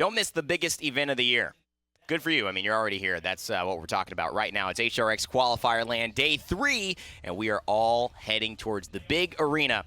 Don't miss the biggest event of the year. Good for you. I mean, you're already here. That's what we're talking about right now. It's HRX Qualifier Land Day 3, and we are all heading towards the big arena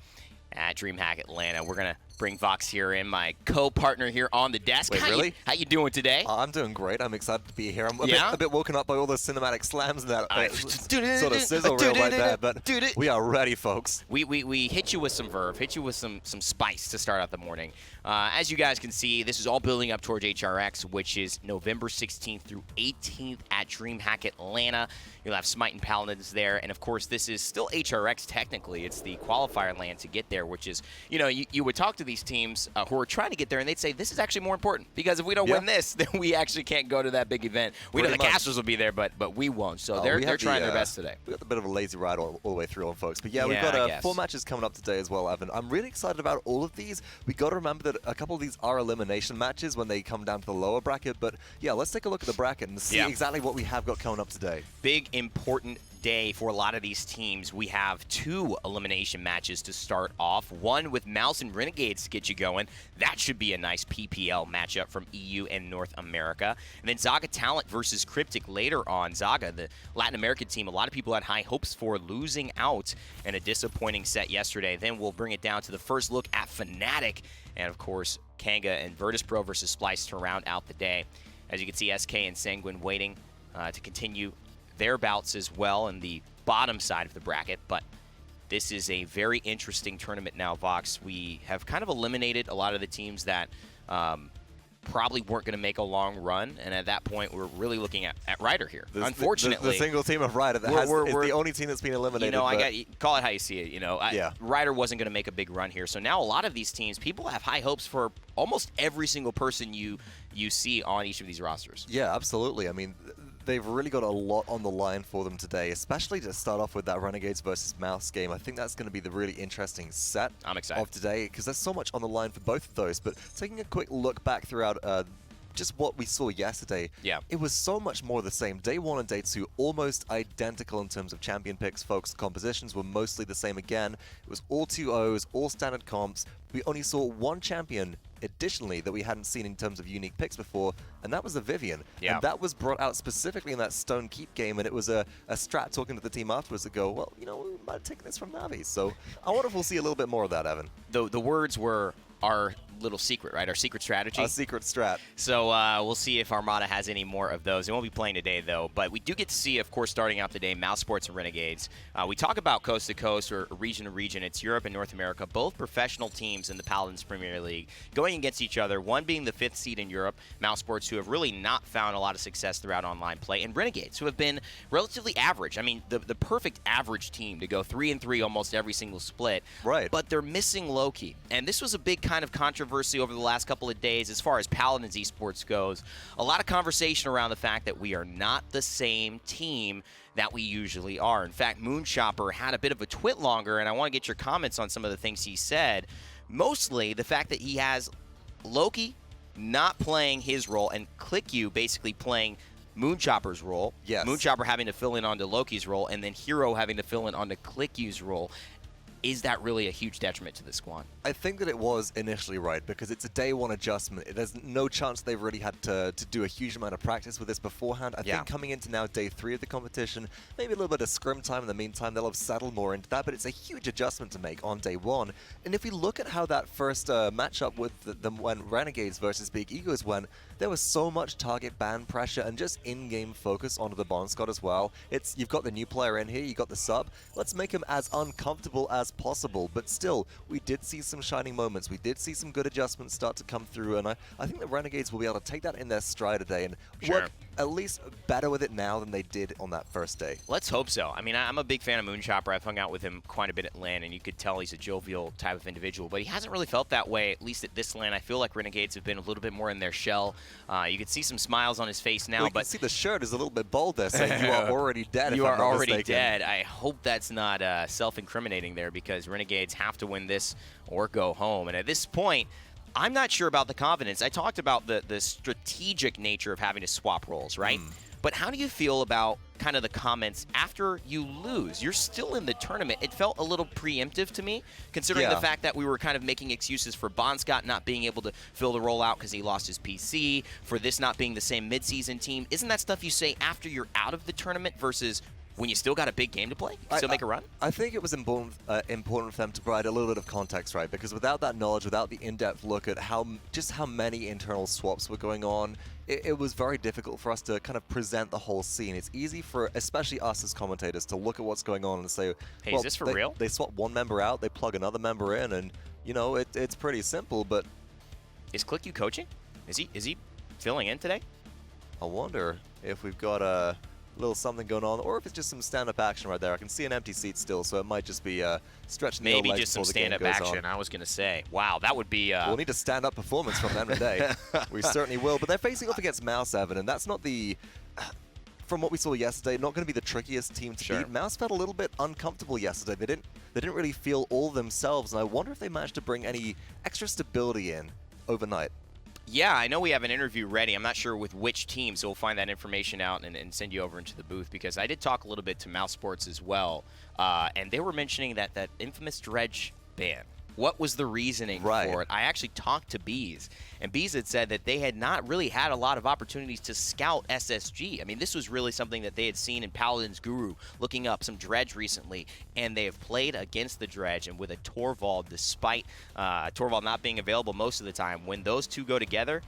at DreamHack Atlanta. We're going to bring Vox here in, my co-partner here on the desk. Wait, really? How you doing today? I'm doing great. I'm excited to be here. I'm a bit woken up by all the cinematic slams and that sort of sizzle reel right there, but we are ready, folks. We hit you with some verve, hit you with some spice to start out the morning. As you guys can see, this is all building up towards HRX, which is November 16th through 18th at DreamHack Atlanta. You'll have Smite and Paladins there, and of course, this is still HRX technically. It's the qualifier land to get there, which is, you would talk to these teams who are trying to get there, and they'd say, this is actually more important, because if we don't win this, then we actually can't go to that big event. We know the casters will be there, but we won't, so they're trying their best today. We got a bit of a lazy ride all the way through on folks, but yeah, we've got 4 matches coming up today as well, Evan. I'm really excited about all of these. We got to remember that a couple of these are elimination matches when they come down to the lower bracket, but yeah, let's take a look at the bracket and see exactly what we have got coming up today. Big, important day for a lot of these teams. We have 2 elimination matches to start off. One with Mouse and Renegades to get you going. That should be a nice PPL matchup from EU and North America. And then Zaga Talent versus Cryptic later on. Zaga, the Latin American team, a lot of people had high hopes for, losing out in a disappointing set yesterday. Then we'll bring it down to the first look at Fnatic. And of course, Kanga and Virtus Pro versus Splice to round out the day. As you can see, SK and Sanguine waiting to continue their bouts as well in the bottom side of the bracket, but this is a very interesting tournament now, Vox. We have kind of eliminated a lot of the teams that probably weren't going to make a long run, and at that point, we're really looking at Ryder here. Unfortunately, the single team of Ryder that is the only team that's been eliminated. Call it how you see it. Ryder wasn't going to make a big run here, so now a lot of these teams, people have high hopes for almost every single person you see on each of these rosters. Yeah, absolutely. I mean, they've really got a lot on the line for them today, especially to start off with that Renegades versus Mouse game. I think that's going to be the really interesting set of today, because there's so much on the line for both of those. But taking a quick look back throughout just what we saw yesterday, it was so much more the same. Day 1 and Day 2, almost identical in terms of champion picks, folks. The compositions were mostly the same again. It was all 2-0s, all standard comps. We only saw one champion additionally that we hadn't seen in terms of unique picks before, and that was the Vivian. And that was brought out specifically in that Stone Keep game, and it was a Strat talking to the team afterwards to go, well, we might have taken this from Navi. So I wonder if we'll see a little bit more of that, Evan. The words were our little secret, right? Our secret strategy. Our secret strat. So we'll see if Armada has any more of those. It won't be playing today, though. But we do get to see, of course, starting out today, Mousesports and Renegades. We talk about coast to coast or region to region. It's Europe and North America, both professional teams in the Paladins Premier League, going against each other. One being the 5th seed in Europe, Mousesports, who have really not found a lot of success throughout online play, and Renegades, who have been relatively average. I mean, the perfect average team to go 3-3 almost every single split. Right. But they're missing Loki. And this was a big kind of controversy over the last couple of days as far as Paladins esports goes. A lot of conversation around the fact that we are not the same team that we usually are. In fact, Moonchopper had a bit of a twit longer, and I want to get your comments on some of the things he said. Mostly the fact that he has Loki not playing his role and ClickU basically playing Moonchopper's role. Yes. Moonchopper having to fill in onto Loki's role, and then Hero having to fill in onto ClickU's role. Is that really a huge detriment to the squad? I think that it was initially right, because it's a day 1 adjustment. There's no chance they've really had to do a huge amount of practice with this beforehand. I think coming into now Day 3 of the competition, maybe a little bit of scrim time in the meantime, they'll have settled more into that, but it's a huge adjustment to make on Day 1. And if we look at how that first matchup with them when Renegades versus Big Egos went, there was so much target ban pressure and just in-game focus onto the Bond squad as well. You've got the new player in here, you got the sub. Let's make him as uncomfortable as possible, but still, we did see some shining moments. We did see some good adjustments start to come through, and I think the Renegades will be able to take that in their stride today and work at least better with it now than they did on that first day. Let's hope so. I mean, I'm a big fan of Moonchopper. I've hung out with him quite a bit at LAN, and you could tell he's a jovial type of individual, but he hasn't really felt that way, at least at this LAN. I feel like Renegades have been a little bit more in their shell. You can see some smiles on his face now, you can see the shirt is a little bit bold there, saying you are already dead. You are already dead. I hope that's not self-incriminating there, because Renegades have to win this or go home. And at this point, I'm not sure about the confidence. I talked about the strategic nature of having to swap roles, right? But how do you feel about kind of the comments after you lose? You're still in the tournament. It felt a little preemptive to me, considering the fact that we were kind of making excuses for Bonscott not being able to fill the role out because he lost his PC, for this not being the same midseason team. Isn't that stuff you say after you're out of the tournament versus when you still got a big game to play? You still make a run? I think it was important for them to provide a little bit of context, right? Because without that knowledge, without the in-depth look at just how many internal swaps were going on, it was very difficult for us to kind of present the whole scene. It's easy for, especially us as commentators, to look at what's going on and say, hey, well, is this for real? They swap one member out, they plug another member in, and, you know, it's pretty simple, but... Is ClickU coaching? Is he filling in today? I wonder if we've got a little something going on, or if it's just some stand-up action right there. I can see an empty seat still, so it might just be stretching the old legs. Maybe just some stand-up action. I was going to say, wow, that would be... We'll need a stand-up performance from them today. We certainly will, but they're facing off against Mouse, Evan, and that's not the... From what we saw yesterday, not going to be the trickiest team to beat. Mouse felt a little bit uncomfortable yesterday. They didn't really feel all themselves, and I wonder if they managed to bring any extra stability in overnight. Yeah, I know we have an interview ready. I'm not sure with which team, so we'll find that information out and send you over into the booth, because I did talk a little bit to Mousesports as well, and they were mentioning that infamous dredge ban. What was the reasoning for it? I actually talked to Bees, and Bees had said that they had not really had a lot of opportunities to scout SSG. I mean, this was really something that they had seen in Paladins Guru, looking up some dredge recently, and they have played against the dredge, and with a Torvald, despite Torvald not being available most of the time, when those two go together,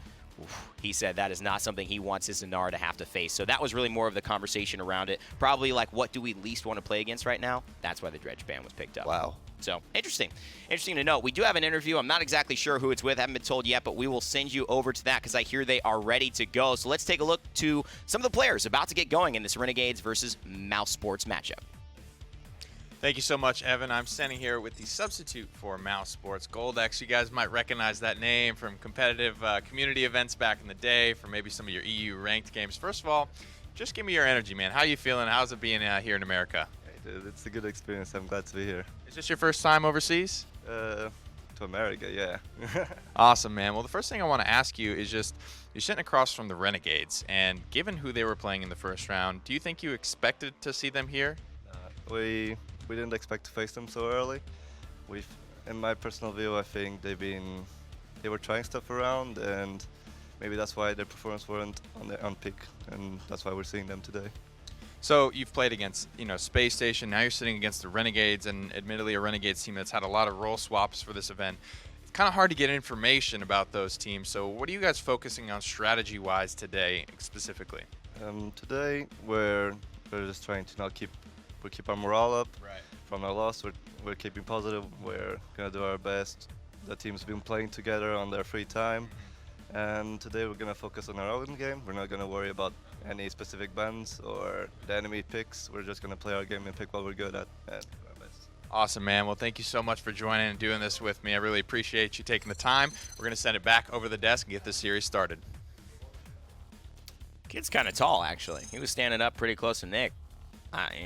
he said that is not something he wants his Zanar to have to face. So that was really more of the conversation around it. Probably like, what do we least want to play against right now? That's why the dredge ban was picked up. Wow. So, interesting. Interesting to know. We do have an interview. I'm not exactly sure who it's with. Haven't been told yet, but we will send you over to that because I hear they are ready to go. So let's take a look to some of the players about to get going in this Renegades versus Mousesports matchup. Thank you so much, Evan. I'm standing here with the substitute for Mousesports, Goldex. You guys might recognize that name from competitive community events back in the day, from maybe some of your EU ranked games. First of all, just give me your energy, man. How are you feeling? How's it being here in America? Hey, dude, it's a good experience. I'm glad to be here. Is this your first time overseas? To America, yeah. Awesome, man. Well, the first thing I want to ask you is just, you're sitting across from the Renegades, and given who they were playing in the first round, do you think you expected to see them here? We didn't expect to face them so early. In my personal view, I think they were trying stuff around, and maybe that's why their performance weren't on peak, and that's why we're seeing them today. So you've played against, Space Station. Now you're sitting against the Renegades, and admittedly a Renegades team that's had a lot of role swaps for this event. It's kind of hard to get information about those teams. So what are you guys focusing on strategy-wise today, specifically? Today we're just trying to keep our morale up. Right. From our loss, we're keeping positive. We're gonna do our best. The team's been playing together on their free time, and today we're gonna focus on our own game. We're not gonna worry about any specific bans or the enemy picks. We're just gonna play our game and pick what we're good at and do our best. Awesome, man. Well, thank you so much for joining and doing this with me. I really appreciate you taking the time. We're gonna send it back over the desk and get this series started. Kid's kind of tall, actually. He was standing up pretty close to Nick.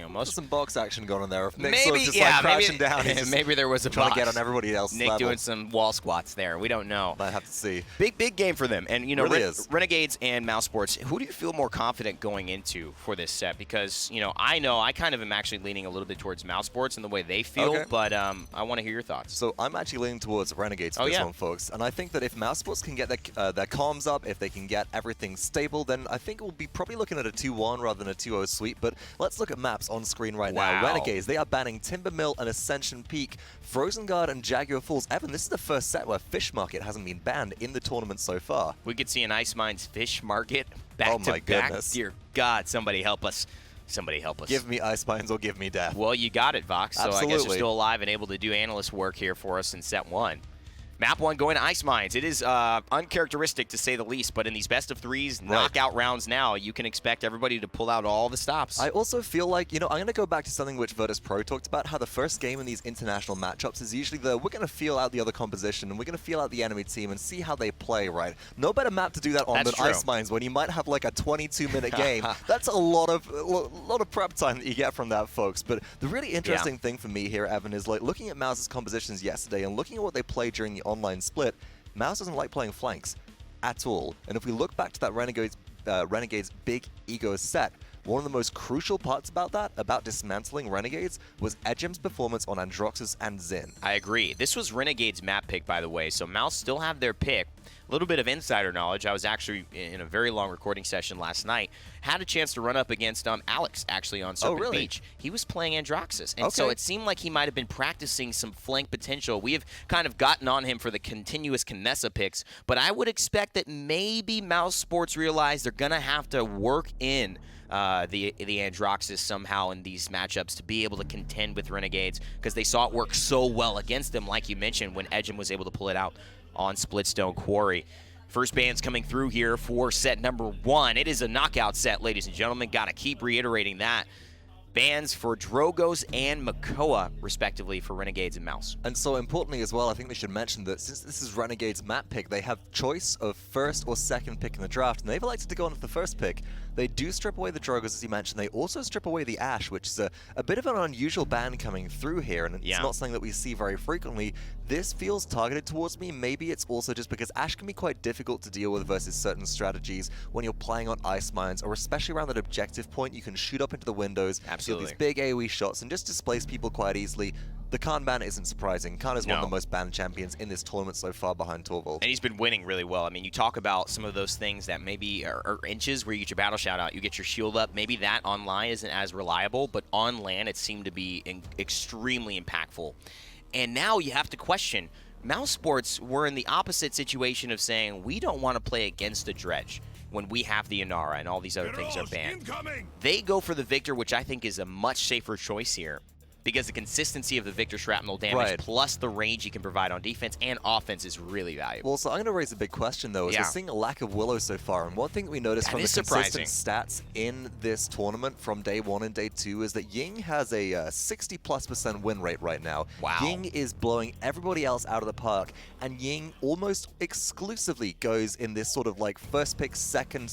Most some box action going on there. If Nick's maybe, just like crashing down, maybe there was a trying box. to get on everybody else's Nick level. doing some wall squats there. We don't know. Might have to see. Big game for them. And really is. Renegades and Mousesports. Who do you feel more confident going into for this set? Because I kind of am actually leaning a little bit towards Mousesports and the way they feel. But I want to hear your thoughts. So I'm actually leaning towards Renegades for this one, folks. And I think that if Mousesports can get their comms up, if they can get everything stable, then I think we'll be probably looking at a 2-1 rather than a 2-0 sweep. But let's look at maps on screen right now. Renegades, they are banning Timbermill and Ascension Peak, Frozen Guard and Jaguar Falls. Evan, this is the first set where Fish Market hasn't been banned in the tournament so far. We could see an Ice Mines Fish Market back to back. Goodness. Dear God, somebody help us. Somebody help us. Give me Ice Mines or give me death. Well, you got it, Vox. So Absolutely. I guess you're still alive and able to do analyst work here for us in set 1. Map 1 going to Ice Mines. It is uncharacteristic to say the least, but in these best of threes knockout rounds now, you can expect everybody to pull out all the stops. I also feel like, I'm going to go back to something which Virtus Pro talked about, how the first game in these international matchups is usually we're going to feel out the other composition, and we're going to feel out the enemy team and see how they play, right? No better map to do that on than Ice Mines, when you might have like a 22-minute game. That's a lot of prep time that you get from that, folks. But the really interesting thing for me here, Evan, is like looking at Mouse's compositions yesterday and looking at what they played during the online split. Mouse doesn't like playing flanks at all. And if we look back to that Renegades Renegades' big ego set. One of the most crucial parts about that, about dismantling Renegades, was Ejim's performance on Androxus and Xin. I agree. This was Renegade's map pick, by the way, so Mouse still have their pick. A little bit of insider knowledge. I was actually in a very long recording session last night. Had a chance to run up against Alex, actually, on Serpent Beach. He was playing Androxus, and so it seemed like he might have been practicing some flank potential. We have kind of gotten on him for the continuous Kinessa picks, but I would expect that maybe Mousesports realize they're going to have to work in the Androxus somehow in these matchups to be able to contend with Renegades, because they saw it work so well against them, like you mentioned, when Ejim was able to pull it out on Splitstone Quarry. First bands coming through here for set number 1. It is a knockout set, ladies and gentlemen. Got to keep reiterating that. Bans for Drogos and Makoa, respectively, for Renegades and Mouse. And so importantly as well, I think we should mention that since this is Renegade's map pick, they have choice of first or second pick in the draft, and they've elected to go on with the first pick. They do strip away the Drogos, as you mentioned. They also strip away the Ashe, which is a bit of an unusual ban coming through here, and it's not something that we see very frequently. This feels targeted towards me. Maybe it's also just because Ashe can be quite difficult to deal with versus certain strategies when you're playing on ice mines, or especially around that objective point. You can shoot up into the windows, absolutely, these big AoE shots, and just displace people quite easily. The Khan ban isn't surprising. Khan is one of the most banned champions in this tournament so far, behind Torvald. And he's been winning really well. I mean, you talk about some of those things that maybe are inches where you get your battle shout out, you get your shield up. Maybe that online isn't as reliable, but on land it seemed to be extremely impactful. And now you have to question, Mousesports were in the opposite situation of saying, we don't want to play against the Dredge when we have the Inara and all these other things are banned. They go for the Victor, which I think is a much safer choice here, because the consistency of the Victor shrapnel damage plus the range you can provide on defense and offense is really valuable. Well, so I'm going to raise a big question, though, is we're seeing a lack of Willow so far, and one thing that we noticed from the consistent stats in this tournament from day 1 and day 2 is that Ying has a 60+% win rate right now. Wow. Ying is blowing everybody else out of the park, and Ying almost exclusively goes in this sort of like first pick, second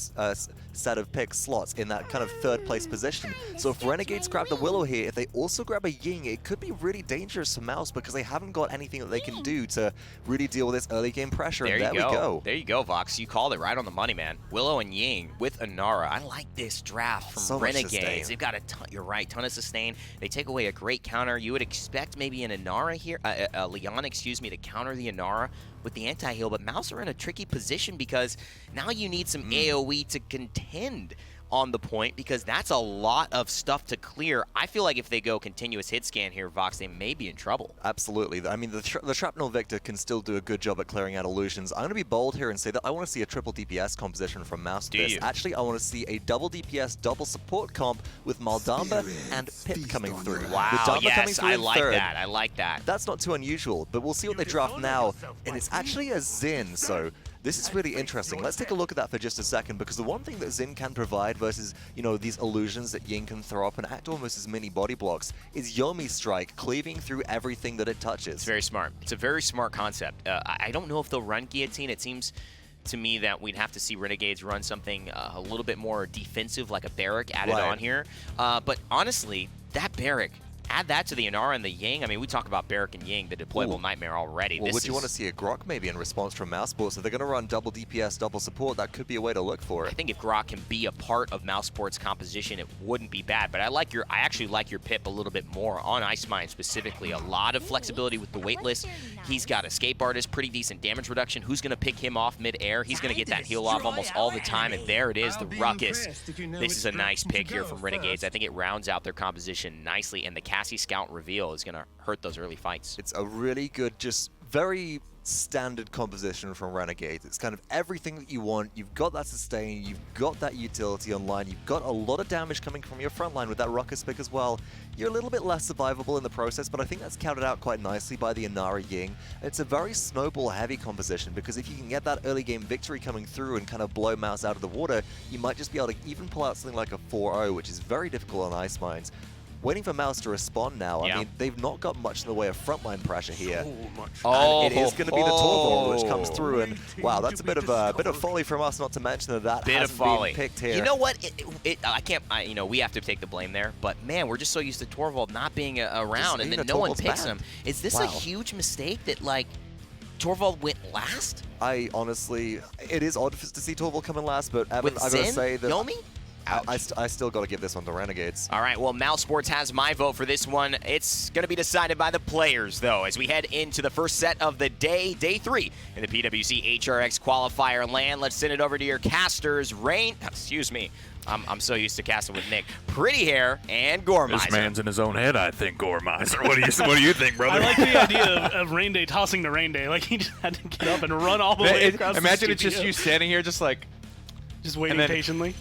set of pick slots in that kind of third place position. So if Renegades grab the Willow here, if they also grab a Ying, it could be really dangerous for Mouse because they haven't got anything that they can do to really deal with this early game pressure. There and you go. We go. There you go, Vox. You called it right on the money, man. Willow and Ying with Inara. I like this draft from Renegades. They've got a ton, you're right, ton of sustain. They take away a great counter. You would expect maybe an Inara here, Leon, excuse me, to counter the Inara with the anti-heal, but Mouse are in a tricky position because now you need some AoE to contend on the point, because that's a lot of stuff to clear. I feel like if they go continuous hit scan here, Vox, they may be in trouble. Absolutely. I mean, the Shrapnel Victor can still do a good job at clearing out illusions. I'm going to be bold here and say that I want to see a triple DPS composition from Mouse. Actually, I want to see a double DPS, double support comp with Maldamba and Pip coming through. Wow, yes, I like that. I like that. That's not too unusual, but we'll see what they draft now, and it's actually a Xin, so this is really interesting. Let's take a look at that for just a second, because the one thing that Xin can provide versus, you know, these illusions that Ying can throw up and act almost as mini body blocks is Yomi Strike, cleaving through everything that it touches. It's very smart. It's a very smart concept. I don't know if they'll run Guillotine. It seems to me that we'd have to see Renegades run something a little bit more defensive, like a Barrack added on here. But honestly, that Barrack, add that to the Inara and the Ying. I mean, we talk about Barrack and Ying, the deployable nightmare already. Well, would you want to see a Grok maybe in response from Mousesports? If they're going to run double DPS, double support, that could be a way to look for it. I think if Grok can be a part of Mousesports' composition, it wouldn't be bad. But I actually like your Pip a little bit more on Ice Mine specifically. A lot of flexibility with the waitlist. He's got Escape Artist, pretty decent damage reduction. Who's going to pick him off mid-air? He's going to get that heal off almost all the time. And there it is, the Ruckus. This is a nice pick here from Renegades. I think it rounds out their composition nicely, and the Cassie Scout reveal is going to hurt those early fights. It's a really good, just very standard composition from Renegades. It's kind of everything that you want. You've got that sustain, you've got that utility online, you've got a lot of damage coming from your front line with that Ruckus pick as well. You're a little bit less survivable in the process, but I think that's counted out quite nicely by the Inara Ying. It's a very snowball-heavy composition, because if you can get that early game victory coming through and kind of blow Mouse out of the water, you might just be able to even pull out something like a 4-0, which is very difficult on Ice Mines. Waiting for Mouse to respond now. I mean, they've not got much in the way of frontline pressure here. And it is going to be the Torvald which comes through, and wow, that's a bit of folly from us, not to mention that hasn't been picked here. You know what? You know, we have to take the blame there, but man, we're just so used to Torvald not being around, and then no one picks him. Is this a huge mistake that, like, Torvald went last? I honestly, it is odd to see Torvald coming last, but Evan, With I gotta Zen? say that Yomi? I still gotta give this one to Renegades. All right, well, Mousesports has my vote for this one. It's going to be decided by the players, though, as we head into the first set of the day, day 3 in the PWC HRX qualifier land. Let's send it over to your casters, excuse me. I'm so used to casting with Nick. Pretty Hair and Gormizer. This man's in his own head, I think, Gormizer. What do you think, brother? I like the idea of Rain Day tossing to Rain Day. Like, he just had to get up and run all the way across Imagine the it's just studio. you standing here just like, Just waiting then- patiently.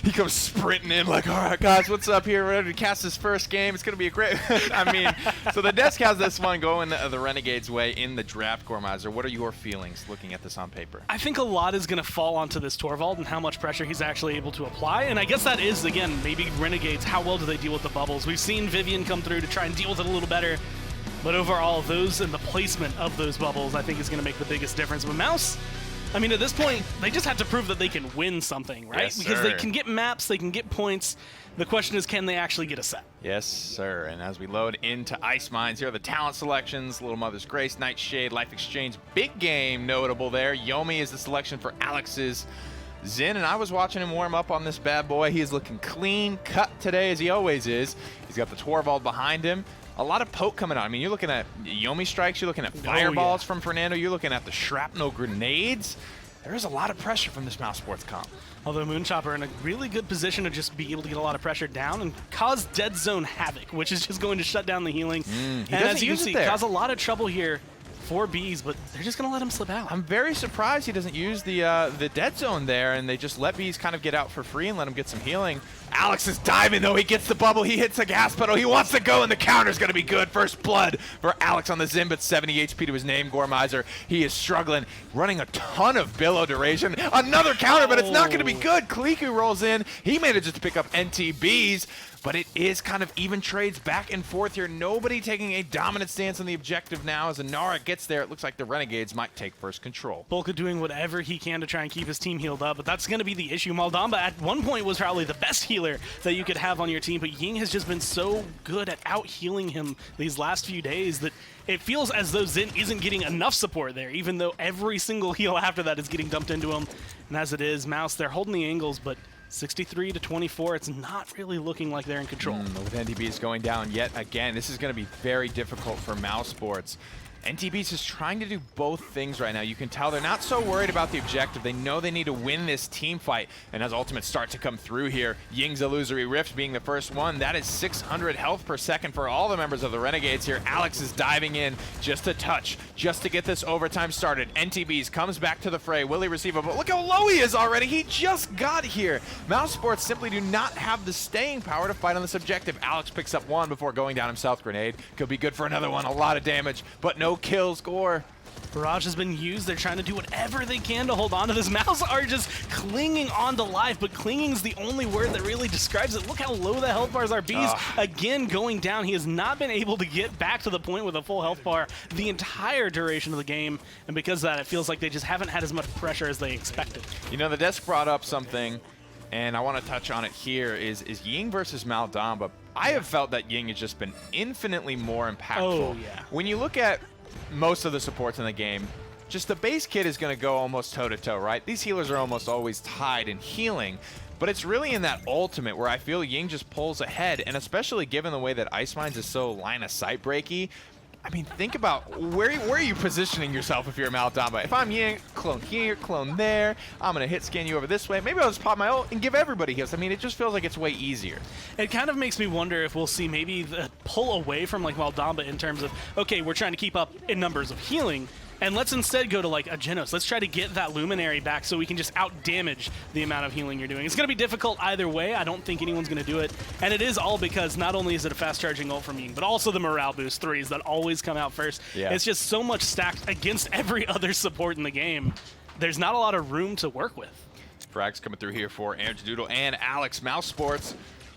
he comes sprinting in like, all right, guys, what's up here? We're ready to cast this first game. It's going to be a great I mean, so the desk has this one going the Renegades' way in the draft, Gormizer. What are your feelings looking at this on paper? I think a lot is going to fall onto this Torvald and how much pressure he's actually able to apply. And I guess that is, again, maybe Renegades, how well do they deal with the bubbles? We've seen Vivian come through to try and deal with it a little better. But overall, those and the placement of those bubbles, I think, is going to make the biggest difference. With Mouse, I mean, at this point, they just have to prove that they can win something, right? Yes, because sir. they can get maps, they can get points. The question is, can they actually get a set? Yes, sir. And as we load into Ice Mines, here are the talent selections. Little Mother's Grace, Nightshade, Life Exchange. Big game notable there. Yomi is the selection for Alex's Zin, and I was watching him warm up on this bad boy. He is looking clean cut today, as he always is. He's got the Torvald behind him. A lot of poke coming out. I mean, you're looking at Yomi strikes, you're looking at fireballs from Fernando, you're looking at the shrapnel grenades. There is a lot of pressure from this Mousesports comp. Although Moonchopper in a really good position to just be able to get a lot of pressure down and cause dead zone havoc, which is just going to shut down the healing. And as you can see, cause a lot of trouble here for Bees, but they're just going to let him slip out. I'm very surprised he doesn't use the dead zone there, and they just let Bees kind of get out for free and let him get some healing. Alex is diving, though. He gets the bubble. He hits the gas pedal. He wants to go, and the counter's going to be good. First blood for Alex on the Zim, but 70 HP to his name, Gormizer. He is struggling, running a ton of billow duration. Another counter, but it's not going to be good. Kliku rolls in. He manages to pick up NTBs. But it is kind of even trades back and forth here. Nobody taking a dominant stance on the objective now. As Inara gets there, it looks like the Renegades might take first control. Bolka doing whatever he can to try and keep his team healed up, but that's going to be the issue. Maldamba at one point was probably the best healer that you could have on your team, but Ying has just been so good at out-healing him these last few days that it feels as though Zin isn't getting enough support there, even though every single heal after that is getting dumped into him. And as it is, Mouse, they're holding the angles, but 63 to 24, it's not really looking like they're in control. With NTBs going down yet again, this is going to be very difficult for Mousesports. NTBs is trying to do both things right now. You can tell they're not so worried about the objective. They know they need to win this team fight. And as ultimates start to come through here, Ying's Illusory Rift being the first one, that is 600 health per second for all the members of the Renegades here. Alex is diving in just a touch, just to get this overtime started. NTBs comes back to the fray. Will he receive a... But look how low he is already. He just got here. Mousesports simply do not have the staying power to fight on this objective. Alex picks up one before going down himself. Grenade could be good for another one. A lot of damage, but no kills. Gore. Barrage has been used. They're trying to do whatever they can to hold on to this. Mouse are just clinging on to life, but clinging's the only word that really describes it. Look how low the health bars are. Bees again going down. He has not been able to get back to the point with a full health bar the entire duration of the game, and because of that, it feels like they just haven't had as much pressure as they expected. You know, the desk brought up something, and I want to touch on it here, is Ying versus Maldamba. I have felt that Ying has just been infinitely more impactful. Oh, yeah. When you look at most of the supports in the game, just the base kit is going to go almost toe-to-toe, right? These healers are almost always tied in healing, but it's really in that ultimate where I feel Ying just pulls ahead, and especially given the way that Ice Mines is so line-of-sight breaky, I mean, think about where are you positioning yourself if you're a Maldamba? If I'm Ying, clone here, clone there, I'm going to hit scan you over this way. Maybe I'll just pop my ult and give everybody heals. I mean, it just feels like it's way easier. It kind of makes me wonder if we'll see maybe the pull away from like Maldamba in terms of, okay, we're trying to keep up in numbers of healing, and let's instead go to like a Genos. Let's try to get that Luminary back so we can just out-damage the amount of healing you're doing. It's going to be difficult either way. I don't think anyone's going to do it. And it is all because not only is it a fast-charging ult from Ying, but also the morale boost threes that always come out first. Yeah. It's just so much stacked against every other support in the game. There's not a lot of room to work with. Frags coming through here for Doodle and Alex. Mousesports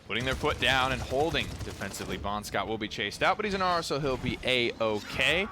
putting their foot down and holding defensively. Bon Scott will be chased out, but he's an R, so he'll be A-OK.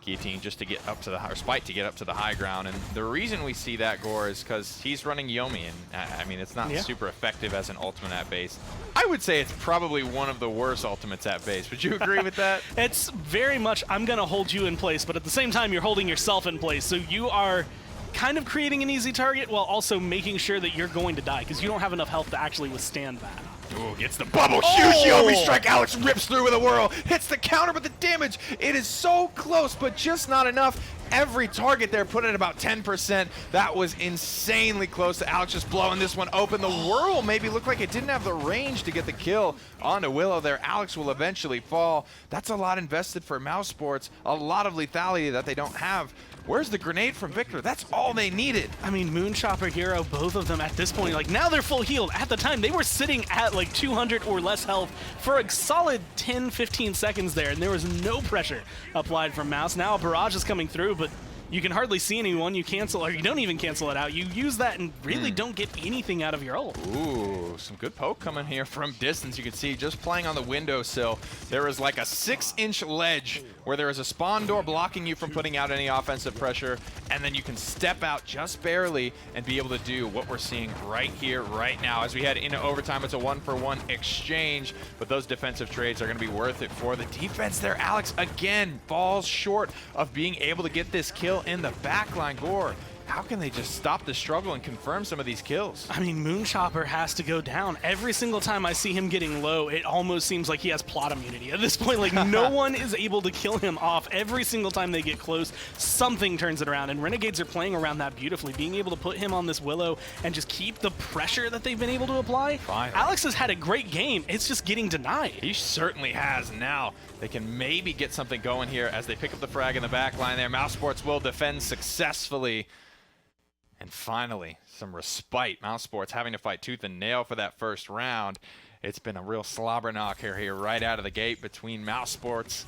Guillotine just to get up to the or Spite to get up to the high ground, and the reason we see that, Gore, is because he's running Yomi, and I mean it's not super effective as an ultimate at base. I would say it's probably one of the worst ultimates at base. Would you agree with that? It's very much I'm gonna hold you in place, but at the same time you're holding yourself in place, so you are kind of creating an easy target while also making sure that you're going to die because you don't have enough health to actually withstand that. Ooh, gets the bubble, huge Yomi strike, Alex rips through with a whirl, hits the counter, but the damage, it is so close, but just not enough. Every target there put at about 10%. That was insanely close to Alex just blowing this one open. The whirl maybe looked like it didn't have the range to get the kill onto Willow there. Alex will eventually fall. That's a lot invested for Mousesports, a lot of lethality that they don't have. Where's the grenade from Victor? That's all they needed. I mean, Moonchopper, Hero, both of them at this point, like now they're full healed. At the time, they were sitting at like 200 or less health for a solid 10, 15 seconds there, and there was no pressure applied from Mouse. Now a barrage is coming through, but you can hardly see anyone. You cancel, or you don't even cancel it out. You use that and really don't get anything out of your ult. Ooh, some good poke coming here from distance. You can see just playing on the windowsill, there is like a 6-inch ledge where there is a spawn door blocking you from putting out any offensive pressure, and then you can step out just barely and be able to do what we're seeing right here, right now. As we head into overtime, it's a 1-for-1 exchange, but those defensive trades are going to be worth it for the defense there. Alex, again, falls short of being able to get this kill in the backline. Gore, how can they just stop the struggle and confirm some of these kills? I mean, Moonchopper has to go down. Every single time I see him getting low, it almost seems like he has plot immunity. At this point, like, no one is able to kill him off. Every single time they get close, something turns it around, and Renegades are playing around that beautifully, being able to put him on this Willow and just keep the pressure that they've been able to apply. Finally. Alex has had a great game. It's just getting denied. He certainly has. Now they can maybe get something going here as they pick up the frag in the back line there. Mousesports will defend successfully. And finally, some respite. Mousesports having to fight tooth and nail for that first round. It's been a real slobber knocker here right out of the gate between Mousesports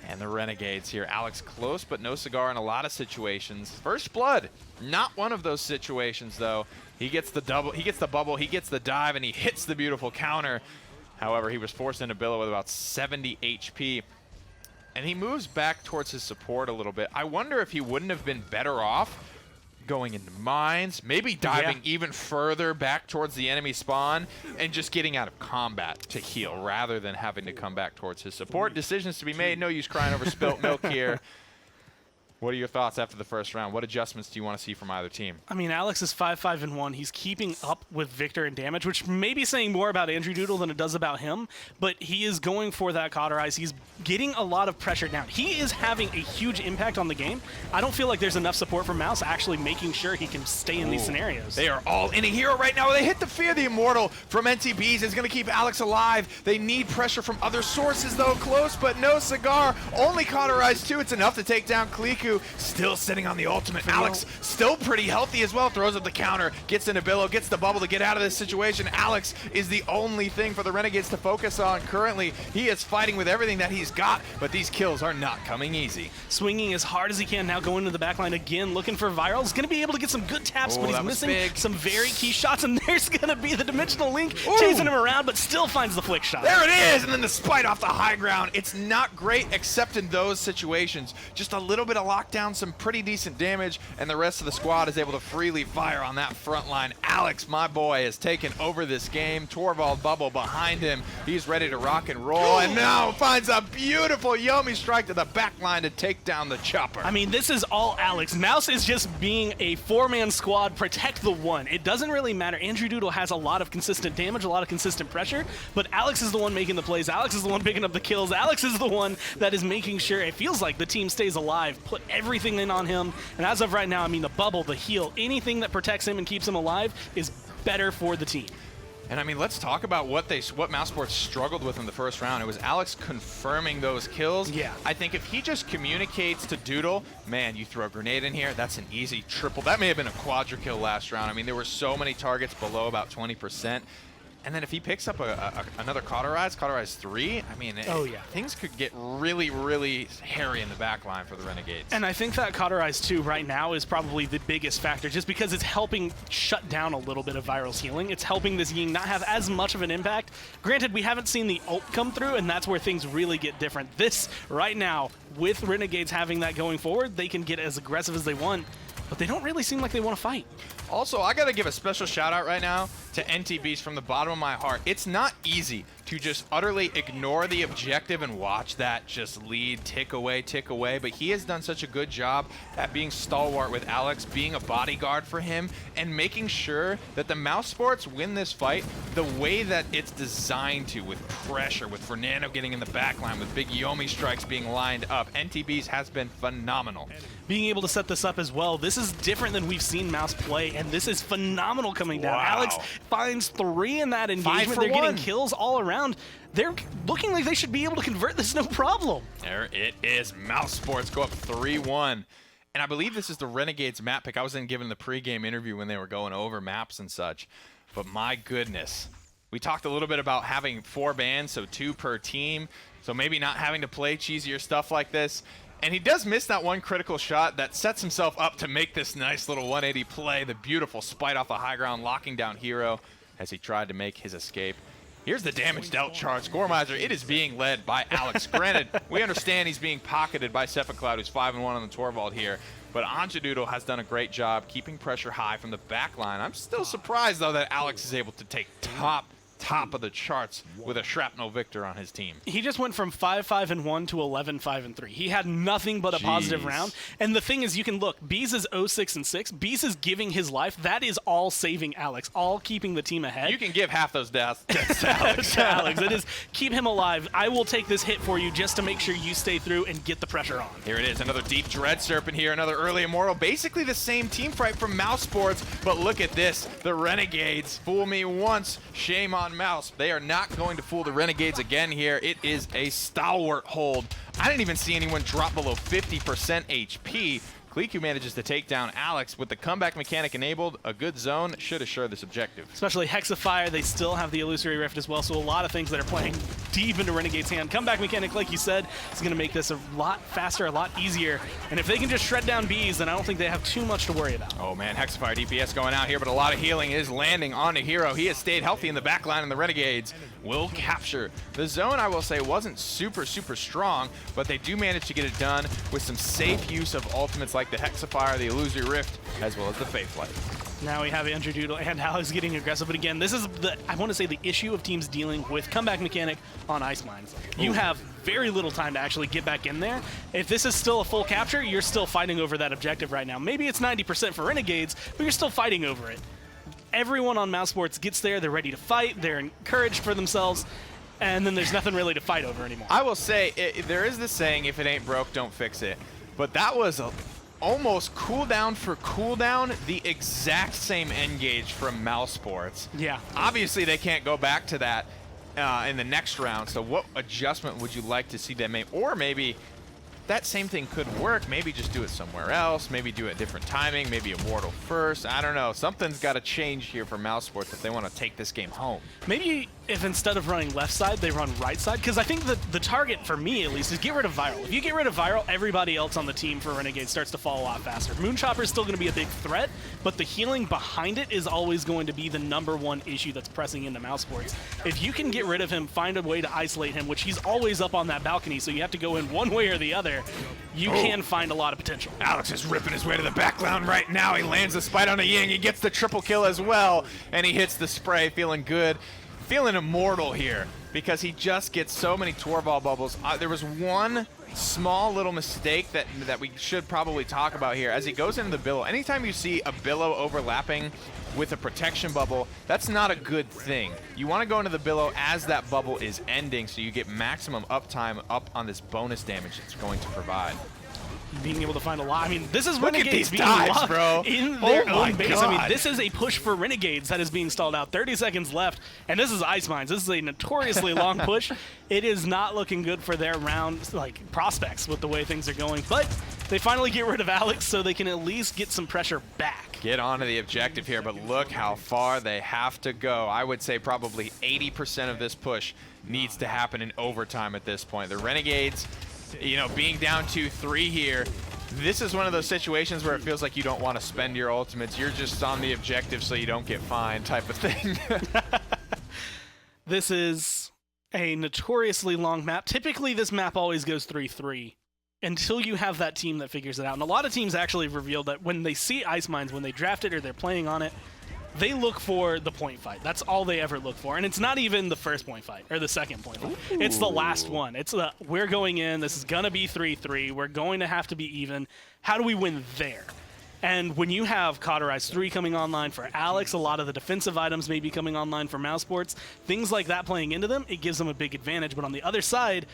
and the Renegades here. Alex close, but no cigar in a lot of situations. First blood, not one of those situations though. He gets the double, he gets the bubble, he gets the dive, and he hits the beautiful counter. However, he was forced into Billow with about 70 HP. And he moves back towards his support a little bit. I wonder if he wouldn't have been better off going into mines, maybe diving even further back towards the enemy spawn and just getting out of combat to heal rather than having to come back towards his support. Decisions to be made. No use crying over spilt milk here. What are your thoughts after the first round? What adjustments do you want to see from either team? I mean, Alex is 5-5-1. He's keeping up with Victor in damage, which may be saying more about Andrew Doodle than it does about him, but he is going for that cauterize. He's getting a lot of pressure down. He is having a huge impact on the game. I don't feel like there's enough support from Mouse actually making sure he can stay in these scenarios. They are all in a hero right now. They hit the Fear the Immortal from NTBs. It's going to keep Alex alive. They need pressure from other sources, though. Close, but no cigar. Only cauterize 2. It's enough to take down Kliku. Still sitting on the ultimate. Alex still pretty healthy as well. Throws up the counter, gets into Billow, gets the bubble to get out of this situation. Alex is the only thing for the Renegades to focus on currently. He is fighting with everything that he's got, but these kills are not coming easy. Swinging as hard as he can, now going to the backline again, looking for Viral. He's going to be able to get some good taps, but he's missing some very key shots, and there's going to be the Dimensional Link chasing him around, but still finds the flick shot. There it is, and then the Spite off the high ground. It's not great except in those situations. Just a little bit of lockdown, some pretty decent damage, and the rest of the squad is able to freely fire on that front line. Alex, my boy, has taken over this game. Torvald bubble behind him. He's ready to rock and roll, and now finds a beautiful Yomi strike to the back line to take down the chopper. I mean, this is all Alex. Mouse is just being a 4-man squad, protect the one. It doesn't really matter. Andrew Doodle has a lot of consistent damage, a lot of consistent pressure, but Alex is the one making the plays. Alex is the one picking up the kills. Alex is the one that is making sure it feels like the team stays alive. Put everything in on him, and as of right now, I mean, the bubble, the heal, anything that protects him and keeps him alive is better for the team. And I mean, let's talk about what Mousesports struggled with in the first round. It was Alex confirming those kills. Yeah. I think if he just communicates to Doodle, man, you throw a grenade in here, that's an easy triple. That may have been a quadra kill last round. I mean, there were so many targets below about 20%. And then if he picks up another Cauterize 3, I mean, things could get really, really hairy in the back line for the Renegades. And I think that Cauterize 2 right now is probably the biggest factor, just because it's helping shut down a little bit of Viral's healing. It's helping this Ying not have as much of an impact. Granted, we haven't seen the ult come through, and that's where things really get different. This, right now, with Renegades having that going forward, they can get as aggressive as they want, but they don't really seem like they want to fight. Also, I got to give a special shout out right now to NTBs from the bottom of my heart. It's not easy to just utterly ignore the objective and watch that just lead tick away, but he has done such a good job at being stalwart with Alex, being a bodyguard for him, and making sure that the Mousesports win this fight the way that it's designed to, with pressure, with Fernando getting in the back line, with big Yomi strikes being lined up. NTBs has been phenomenal. Being able to set this up as well, this is different than we've seen Mouse play, and this is phenomenal coming down. Wow. Alex finds 3 in that engagement. They're getting kills all around. They're looking like they should be able to convert this no problem. There it is. Mousesports go up 3-1. And I believe this is the Renegades map pick. I was then given the pregame interview when they were going over maps and such. But my goodness. We talked a little bit about having 4 bans, so 2 per team. So maybe not having to play cheesier stuff like this. And he does miss that one critical shot that sets himself up to make this nice little 180 play. The beautiful spite off the high ground, locking down Hero as he tried to make his escape. Here's the damage dealt charge. Goremizer, it is being led by Alex. Granted, we understand he's being pocketed by Cephalcloud, who's 5-1 on the Torvald here. But Anjadoodle has done a great job keeping pressure high from the back line. I'm still surprised, though, that Alex is able to take top of the charts with a Shrapnel Victor on his team. He just went from 5-5-1 to 11-5-3. He had nothing but a positive round. And the thing is, you can look, Bees is 0-6-6. Bees is giving his life. That is all saving Alex, all keeping the team ahead. You can give half those deaths to Alex. To Alex. It is keep him alive. I will take this hit for you just to make sure you stay through and get the pressure on. Here it is, another Deep Dread Serpent here, another early Immortal. Basically the same team fight from Mousesports, but look at this. The Renegades. Fool me once, shame on Mouse. They are not going to fool the Renegades again here. It is a stalwart hold. I didn't even see anyone drop below 50% HP. Kliku manages to take down Alex with the comeback mechanic enabled. A good zone should assure this objective. Especially Hexafire, they still have the Illusory Rift as well, so a lot of things that are playing deep into Renegade's hand. Comeback mechanic, like you said, is going to make this a lot faster, a lot easier. And if they can just shred down Bees, then I don't think they have too much to worry about. Oh man, Hexafire DPS going out here, but a lot of healing is landing onto Hero. He has stayed healthy in the back line, and the Renegades will capture. The zone, I will say, wasn't super strong, but they do manage to get it done with some safe use of ultimates like the Hexafire, the Illusory Rift, as well as the Faithlight. Now we have Anjadoodle and Alex getting aggressive, but again, this is I want to say the issue of teams dealing with comeback mechanic on Ice Mines. You have very little time to actually get back in there. If this is still a full capture, you're still fighting over that objective right now. Maybe it's 90% for Renegades, but you're still fighting over it. Everyone on Mousesports gets there, they're ready to fight, they're encouraged for themselves, and then there's nothing really to fight over anymore. I will say, there is this saying, if it ain't broke, don't fix it. But that was almost cooldown for cooldown, the exact same engage from Mousesports. Yeah. Obviously, they can't go back to that in the next round, so what adjustment would you like to see them make? Or maybe that same thing could work. Maybe just do it somewhere else. Maybe do it different timing. Maybe Immortal first. I don't know. Something's got to change here for Mousesports if they want to take this game home. Maybe if instead of running left side, they run right side. Because I think the target, for me at least, is get rid of Viral. If you get rid of Viral, everybody else on the team for Renegade starts to fall a lot faster. Moonchopper is still going to be a big threat, but the healing behind it is always going to be the #1 issue that's pressing into Mousesports. If you can get rid of him, find a way to isolate him, which he's always up on that balcony, so you have to go in one way or the other, you can find a lot of potential. Alex is ripping his way to the background right now. He lands the spite on the Ying. He gets the triple kill as well, and he hits the spray, feeling good. Feeling immortal here because he just gets so many Torvald bubbles. There was one small little mistake that we should probably talk about here. As he goes into the billow, anytime you see a billow overlapping with a protection bubble, that's not a good thing. You want to go into the billow as that bubble is ending so you get maximum uptime up on this bonus damage it's going to provide. Being able to find a lot. I mean, this is Look Renegades at these being dives, locked bro. in their own base. God. I mean, this is a push for Renegades that is being stalled out. 30 seconds left, and this is Ice Mines. This is a notoriously long push. It is not looking good for their round prospects with the way things are going. But They finally get rid of Alex so they can at least get some pressure back. Get onto the objective here, but look how far they have to go. I would say probably 80% of this push needs to happen in overtime at this point. The Renegades, you know, being down 2-3 here, this is one of those situations where it feels like you don't want to spend your ultimates. You're just on the objective so you don't get fined type of thing. This is a notoriously long map. Typically, this map always goes 3-3 until you have that team that figures it out. And a lot of teams actually have revealed that when they see Ice Mines, when they draft it or they're playing on it, they look for the point fight. That's all they ever look for. And it's not even the first point fight or the second point fight. Ooh. It's the last one. It's the, we're going in, this is going to be 3-3, we're going to have to be even. How do we win there? And when you have Cauterize 3 coming online for Alex, a lot of the defensive items may be coming online for Mousesports, things like that playing into them, it gives them a big advantage. But on the other side,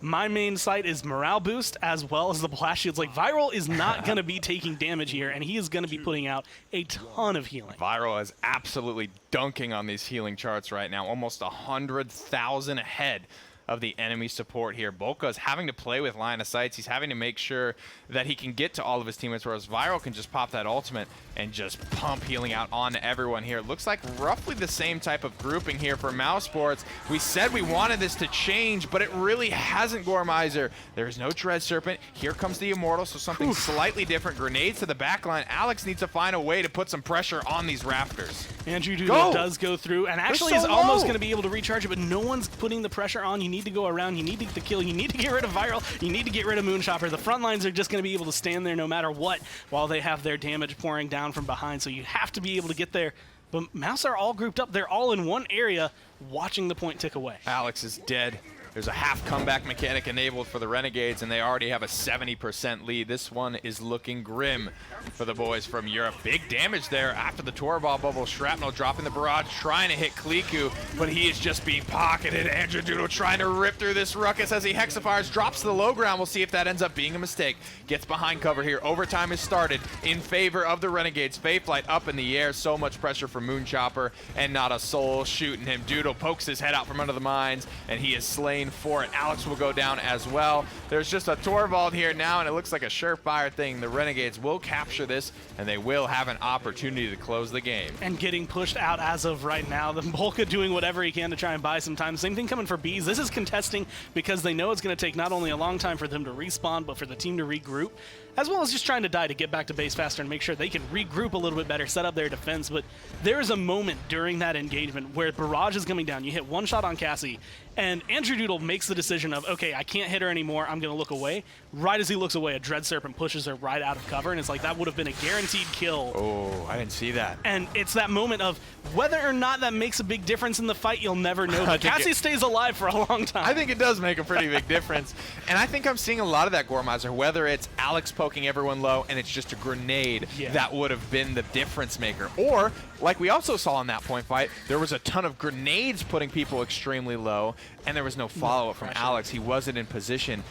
my main site is morale boost as well as the blast shields. Like, Viral is not going to be taking damage here, and he is going to be putting out a ton of healing. Viral is absolutely dunking on these healing charts right now, almost 100,000 ahead of the enemy support here. Bolka is having to play with line of sights. He's having to make sure that he can get to all of his teammates, whereas Viral can just pop that ultimate and just pump healing out on everyone here. It looks like roughly the same type of grouping here for Mousesports. We said we wanted this to change, but it really hasn't, Gormizer. There is no Dread Serpent. Here comes the Immortal, so something slightly different. Grenades to the back line. Alex needs to find a way to put some pressure on these rafters. Andrew Doodle does go through, and actually is almost going to be able to recharge it, but no one's putting the pressure on. You need to go around. You need to get the kill. You need to get rid of Viral. You need to get rid of Moonchopper. The front lines are just going to be able to stand there no matter what while they have their damage pouring down from behind, so you have to be able to get there. But Mouse are all grouped up. They're all in one area watching the point tick away. Alex is dead. There's a half comeback mechanic enabled for the Renegades, and they already have a 70% lead. This one is looking grim for the boys from Europe. Big damage there after the Torball bubble. Shrapnel dropping the barrage, trying to hit Kliku, but he is just being pocketed. Andrew Doodle trying to rip through this ruckus as he hexafires, drops to the low ground. We'll see if that ends up being a mistake. Gets behind cover here. Overtime has started in favor of the Renegades. Faithlight up in the air. So much pressure for Moonchopper, and not a soul shooting him. Doodle pokes his head out from under the mines, and he is slain for it. Alex will go down as well. There's just a Torvald here now, and it looks like a surefire thing. The Renegades will capture this, and they will have an opportunity to close the game. And getting pushed out as of right now. The Bolka doing whatever he can to try and buy some time. Same thing coming for Bees. This is contesting because they know it's going to take not only a long time for them to respawn, but for the team to regroup, as well as just trying to die to get back to base faster and make sure they can regroup a little bit better, set up their defense. But there is a moment during that engagement where Barrage is coming down. You hit one shot on Cassie, and Andrew Doodle makes the decision of, okay, I can't hit her anymore, I'm going to look away. Right as he looks away, a Dread Serpent pushes her right out of cover, and it's like that would have been a guaranteed kill. Oh, I didn't see that. And it's that moment of whether or not that makes a big difference in the fight, you'll never know. But Cassie stays alive for a long time. I think it does make a pretty big difference. And I think I'm seeing a lot of that, Gormizer, whether it's Alex poking everyone low and it's just a grenade that would have been the difference maker. Or, like we also saw in that point fight, there was a ton of grenades putting people extremely low, and there was no follow-up from Alex. He wasn't in position.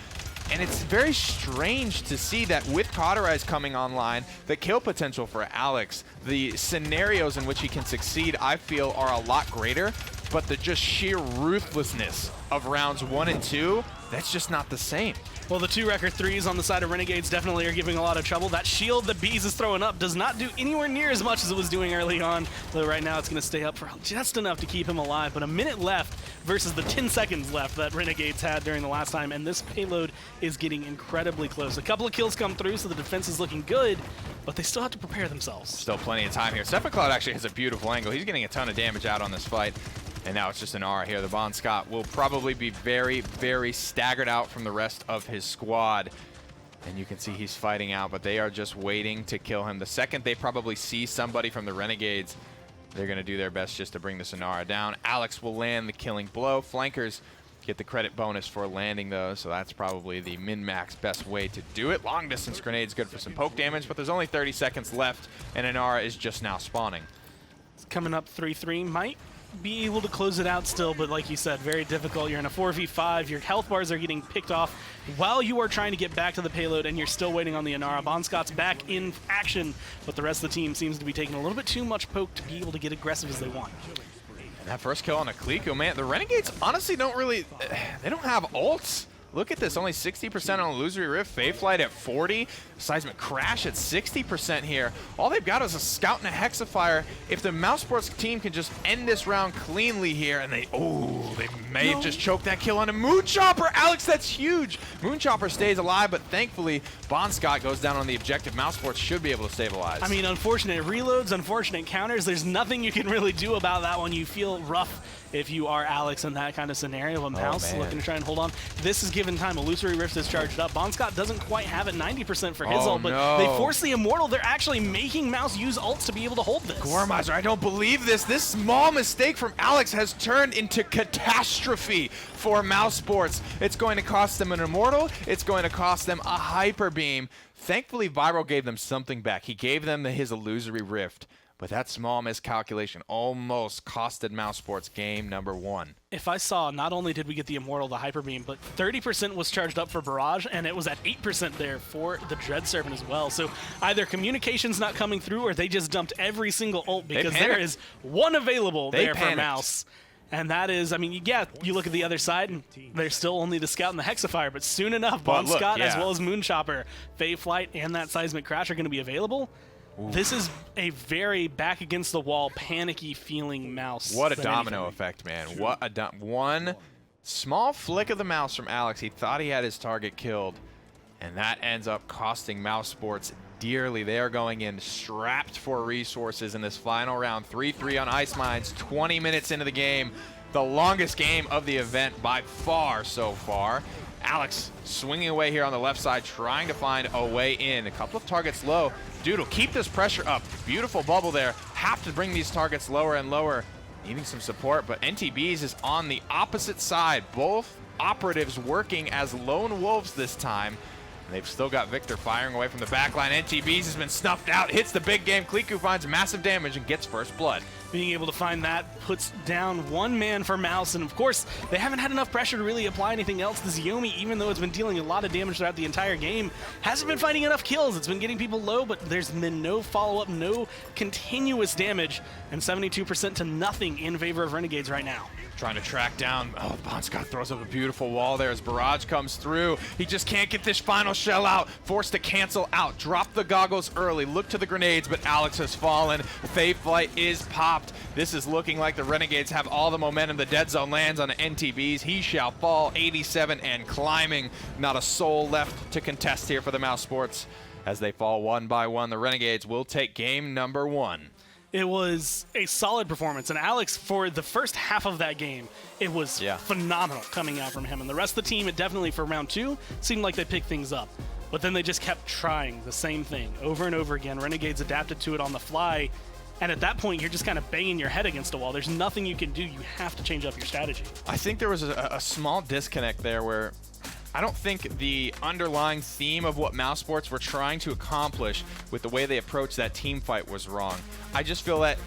And it's very strange to see that with Cauterize coming online, the kill potential for Alex, the scenarios in which he can succeed, I feel, are a lot greater, but the just sheer ruthlessness of rounds 1 and 2, that's just not the same. Well, the 2 record 3s on the side of Renegades definitely are giving a lot of trouble. That shield that Bees is throwing up does not do anywhere near as much as it was doing early on, though right now it's going to stay up for just enough to keep him alive. But a minute left versus the 10 seconds left that Renegades had during the last time, and this payload is getting incredibly close. A couple of kills come through, so the defense is looking good, but they still have to prepare themselves. Still plenty of time here. Stefan Cloud actually has a beautiful angle. He's getting a ton of damage out on this fight. And now it's just an R here. The Bon Scott will probably be very, very staggered out from the rest of his squad. And you can see he's fighting out, but they are just waiting to kill him. The second they probably see somebody from the Renegades, they're going to do their best just to bring the Sonara down. Alex will land the killing blow. Flankers get the credit bonus for landing those, so that's probably the min-max best way to do it. Long distance grenade's good for some poke damage, but there's only 30 seconds left, and Inara is just now spawning. It's coming up 3-3. Might be able to close it out still, but like you said, very difficult. You're in a 4v5, your health bars are getting picked off while you are trying to get back to the payload, and you're still waiting on the Inara. Bon Scott's back in action, but the rest of the team seems to be taking a little bit too much poke to be able to get aggressive as they want. And that first kill on a Kliku, man, the Renegades honestly don't really, they don't have ults. Look at this, only 60% on Illusory Rift, Faithlight at 40. Seismic Crash at 60% here. All they've got is a Scout and a Hexafire. If the Mousesports team can just end this round cleanly here, and they may have just choked that kill on a Moonchopper. Alex, that's huge. Moonchopper stays alive, but thankfully, Scott goes down on the objective. Mousesports should be able to stabilize. I mean, unfortunate reloads, unfortunate counters. There's nothing you can really do about that one. You feel rough if you are Alex in that kind of scenario. A Mouse looking to try and hold on. This is given time. Illusory Rift is charged up. Scott doesn't quite have it, 90% for his ult, but they force the Immortal. They're actually making Mouse use ults to be able to hold this. Gormizer, I don't believe this. This small mistake from Alex has turned into catastrophe for Mousesports. It's going to cost them an Immortal. It's going to cost them a Hyper Beam. Thankfully, Viral gave them something back. He gave them his Illusory Rift. But that small miscalculation almost costed Mousesports game number 1. If I saw, not only did we get the Immortal, the Hyper Beam, but 30% was charged up for Barrage, and it was at 8% there for the Dread Serpent as well. So either communication's not coming through, or they just dumped every single ult, because there is one available there for Mouse. And that is, I mean, yeah, you look at the other side, and there's still only the Scout and the Hexafire, but soon enough, Scott as well as Moonchopper, Fey Flight, and that Seismic Crash are going to be available. This is a very back against the wall, panicky feeling Mouse. What a domino effect, man. What a one small flick of the mouse from Alex. He thought he had his target killed, and that ends up costing Mousesports dearly. They are going in strapped for resources in this final round. 3-3 on Ice Mines, 20 minutes into the game. The longest game of the event by far so far. Alex swinging away here on the left side, trying to find a way in. A couple of targets low. Doodle, keep this pressure up. Beautiful bubble there. Have to bring these targets lower and lower. Needing some support, but NTBs is on the opposite side. Both operatives working as lone wolves this time. And they've still got Victor firing away from the back line. NTBs has been snuffed out, hits the big game. Kliku finds massive damage and gets first blood. Being able to find that puts down one man for Mouse, and of course, they haven't had enough pressure to really apply anything else. The Xiaomi, even though it's been dealing a lot of damage throughout the entire game, hasn't been finding enough kills. It's been getting people low, but there's been no follow-up, no continuous damage, and 72% to nothing in favor of Renegades right now. Trying to track down. Scott throws up a beautiful wall there as Barrage comes through. He just can't get this final shell out. Forced to cancel out. Drop the goggles early. Look to the grenades, but Alex has fallen. Fey Flight is popped. This is looking like the Renegades have all the momentum. The dead zone lands on the NTBs. He shall fall. 87 and climbing. Not a soul left to contest here for the Mousesports. As they fall one by one, the Renegades will take game number 1. It was a solid performance, and Alex, for the first half of that game, it was phenomenal coming out from him. And the rest of the team, it definitely for round 2, seemed like they picked things up. But then they just kept trying the same thing over and over again. Renegades adapted to it on the fly, and at that point, you're just kind of banging your head against a wall. There's nothing you can do. You have to change up your strategy. I think there was a small disconnect there where I don't think the underlying theme of what Mousesports were trying to accomplish with the way they approached that team fight was wrong. I just feel that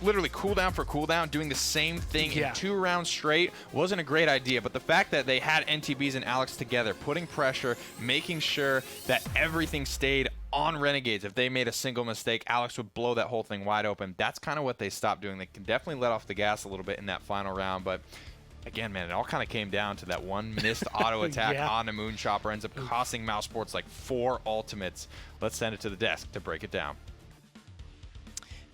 literally cooldown for cooldown, doing the same thing in 2 rounds straight wasn't a great idea. But the fact that they had NTBs and Alex together, putting pressure, making sure that everything stayed on Renegades. If they made a single mistake, Alex would blow that whole thing wide open. That's kind of what they stopped doing. They can definitely let off the gas a little bit in that final round, but again, man, it all kind of came down to that one missed auto attack on the Moonchopper. Ends up costing Mousesports like 4 ultimates. Let's send it to the desk to break it down.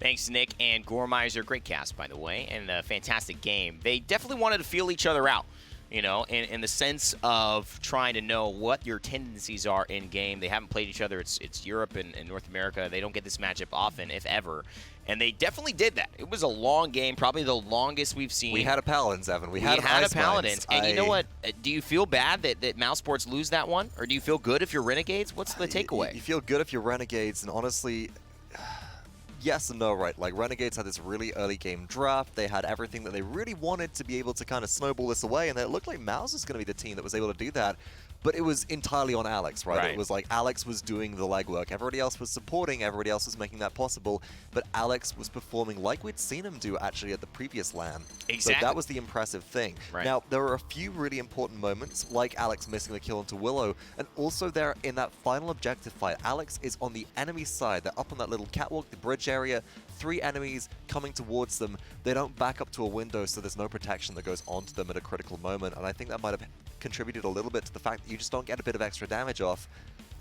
Thanks, Nick and Gormizer. Great cast, by the way, and a fantastic game. They definitely wanted to feel each other out, you know, in the sense of trying to know what your tendencies are in game. They haven't played each other. It's Europe and North America. They don't get this matchup often, if ever. And they definitely did that. It was a long game, probably the longest we've seen. We had a Paladins, Evan. We had a Paladins. And you know what? Do you feel bad that Mousesports lose that one? Or do you feel good if you're Renegades? What's the takeaway? You feel good if you're Renegades, and honestly, yes and no, right? Like, Renegades had this really early game draft. They had everything that they really wanted to be able to kind of snowball this away, and it looked like Mouse is going to be the team that was able to do that. But it was entirely on Alex, right? It was like Alex was doing the legwork. Everybody else was supporting. Everybody else was making that possible. But Alex was performing like we'd seen him do actually at the previous LAN. Exactly. So that was the impressive thing. Right. Now, there were a few really important moments, like Alex missing the kill into Willow. And also there in that final objective fight, Alex is on the enemy side. They're up on that little catwalk, the bridge area. 3 enemies coming towards them. They don't back up to a window, so there's no protection that goes onto them at a critical moment. And I think that might have contributed a little bit to the fact that you just don't get a bit of extra damage off.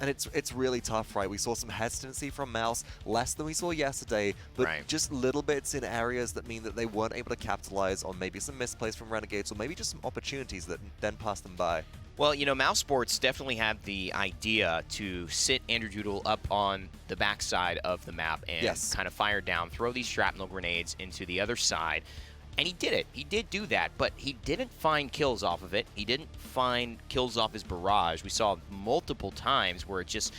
And it's really tough, right? We saw some hesitancy from Mouse, less than we saw yesterday, but just little bits in areas that mean that they weren't able to capitalize on maybe some misplays from Renegades, or maybe just some opportunities that then passed them by. Well, you know, Mousesports definitely had the idea to sit Andrew Doodle up on the backside of the map and kind of fire down, throw these shrapnel grenades into the other side. And he did it. He did do that, but he didn't find kills off of it. He didn't find kills off his barrage. We saw multiple times where it just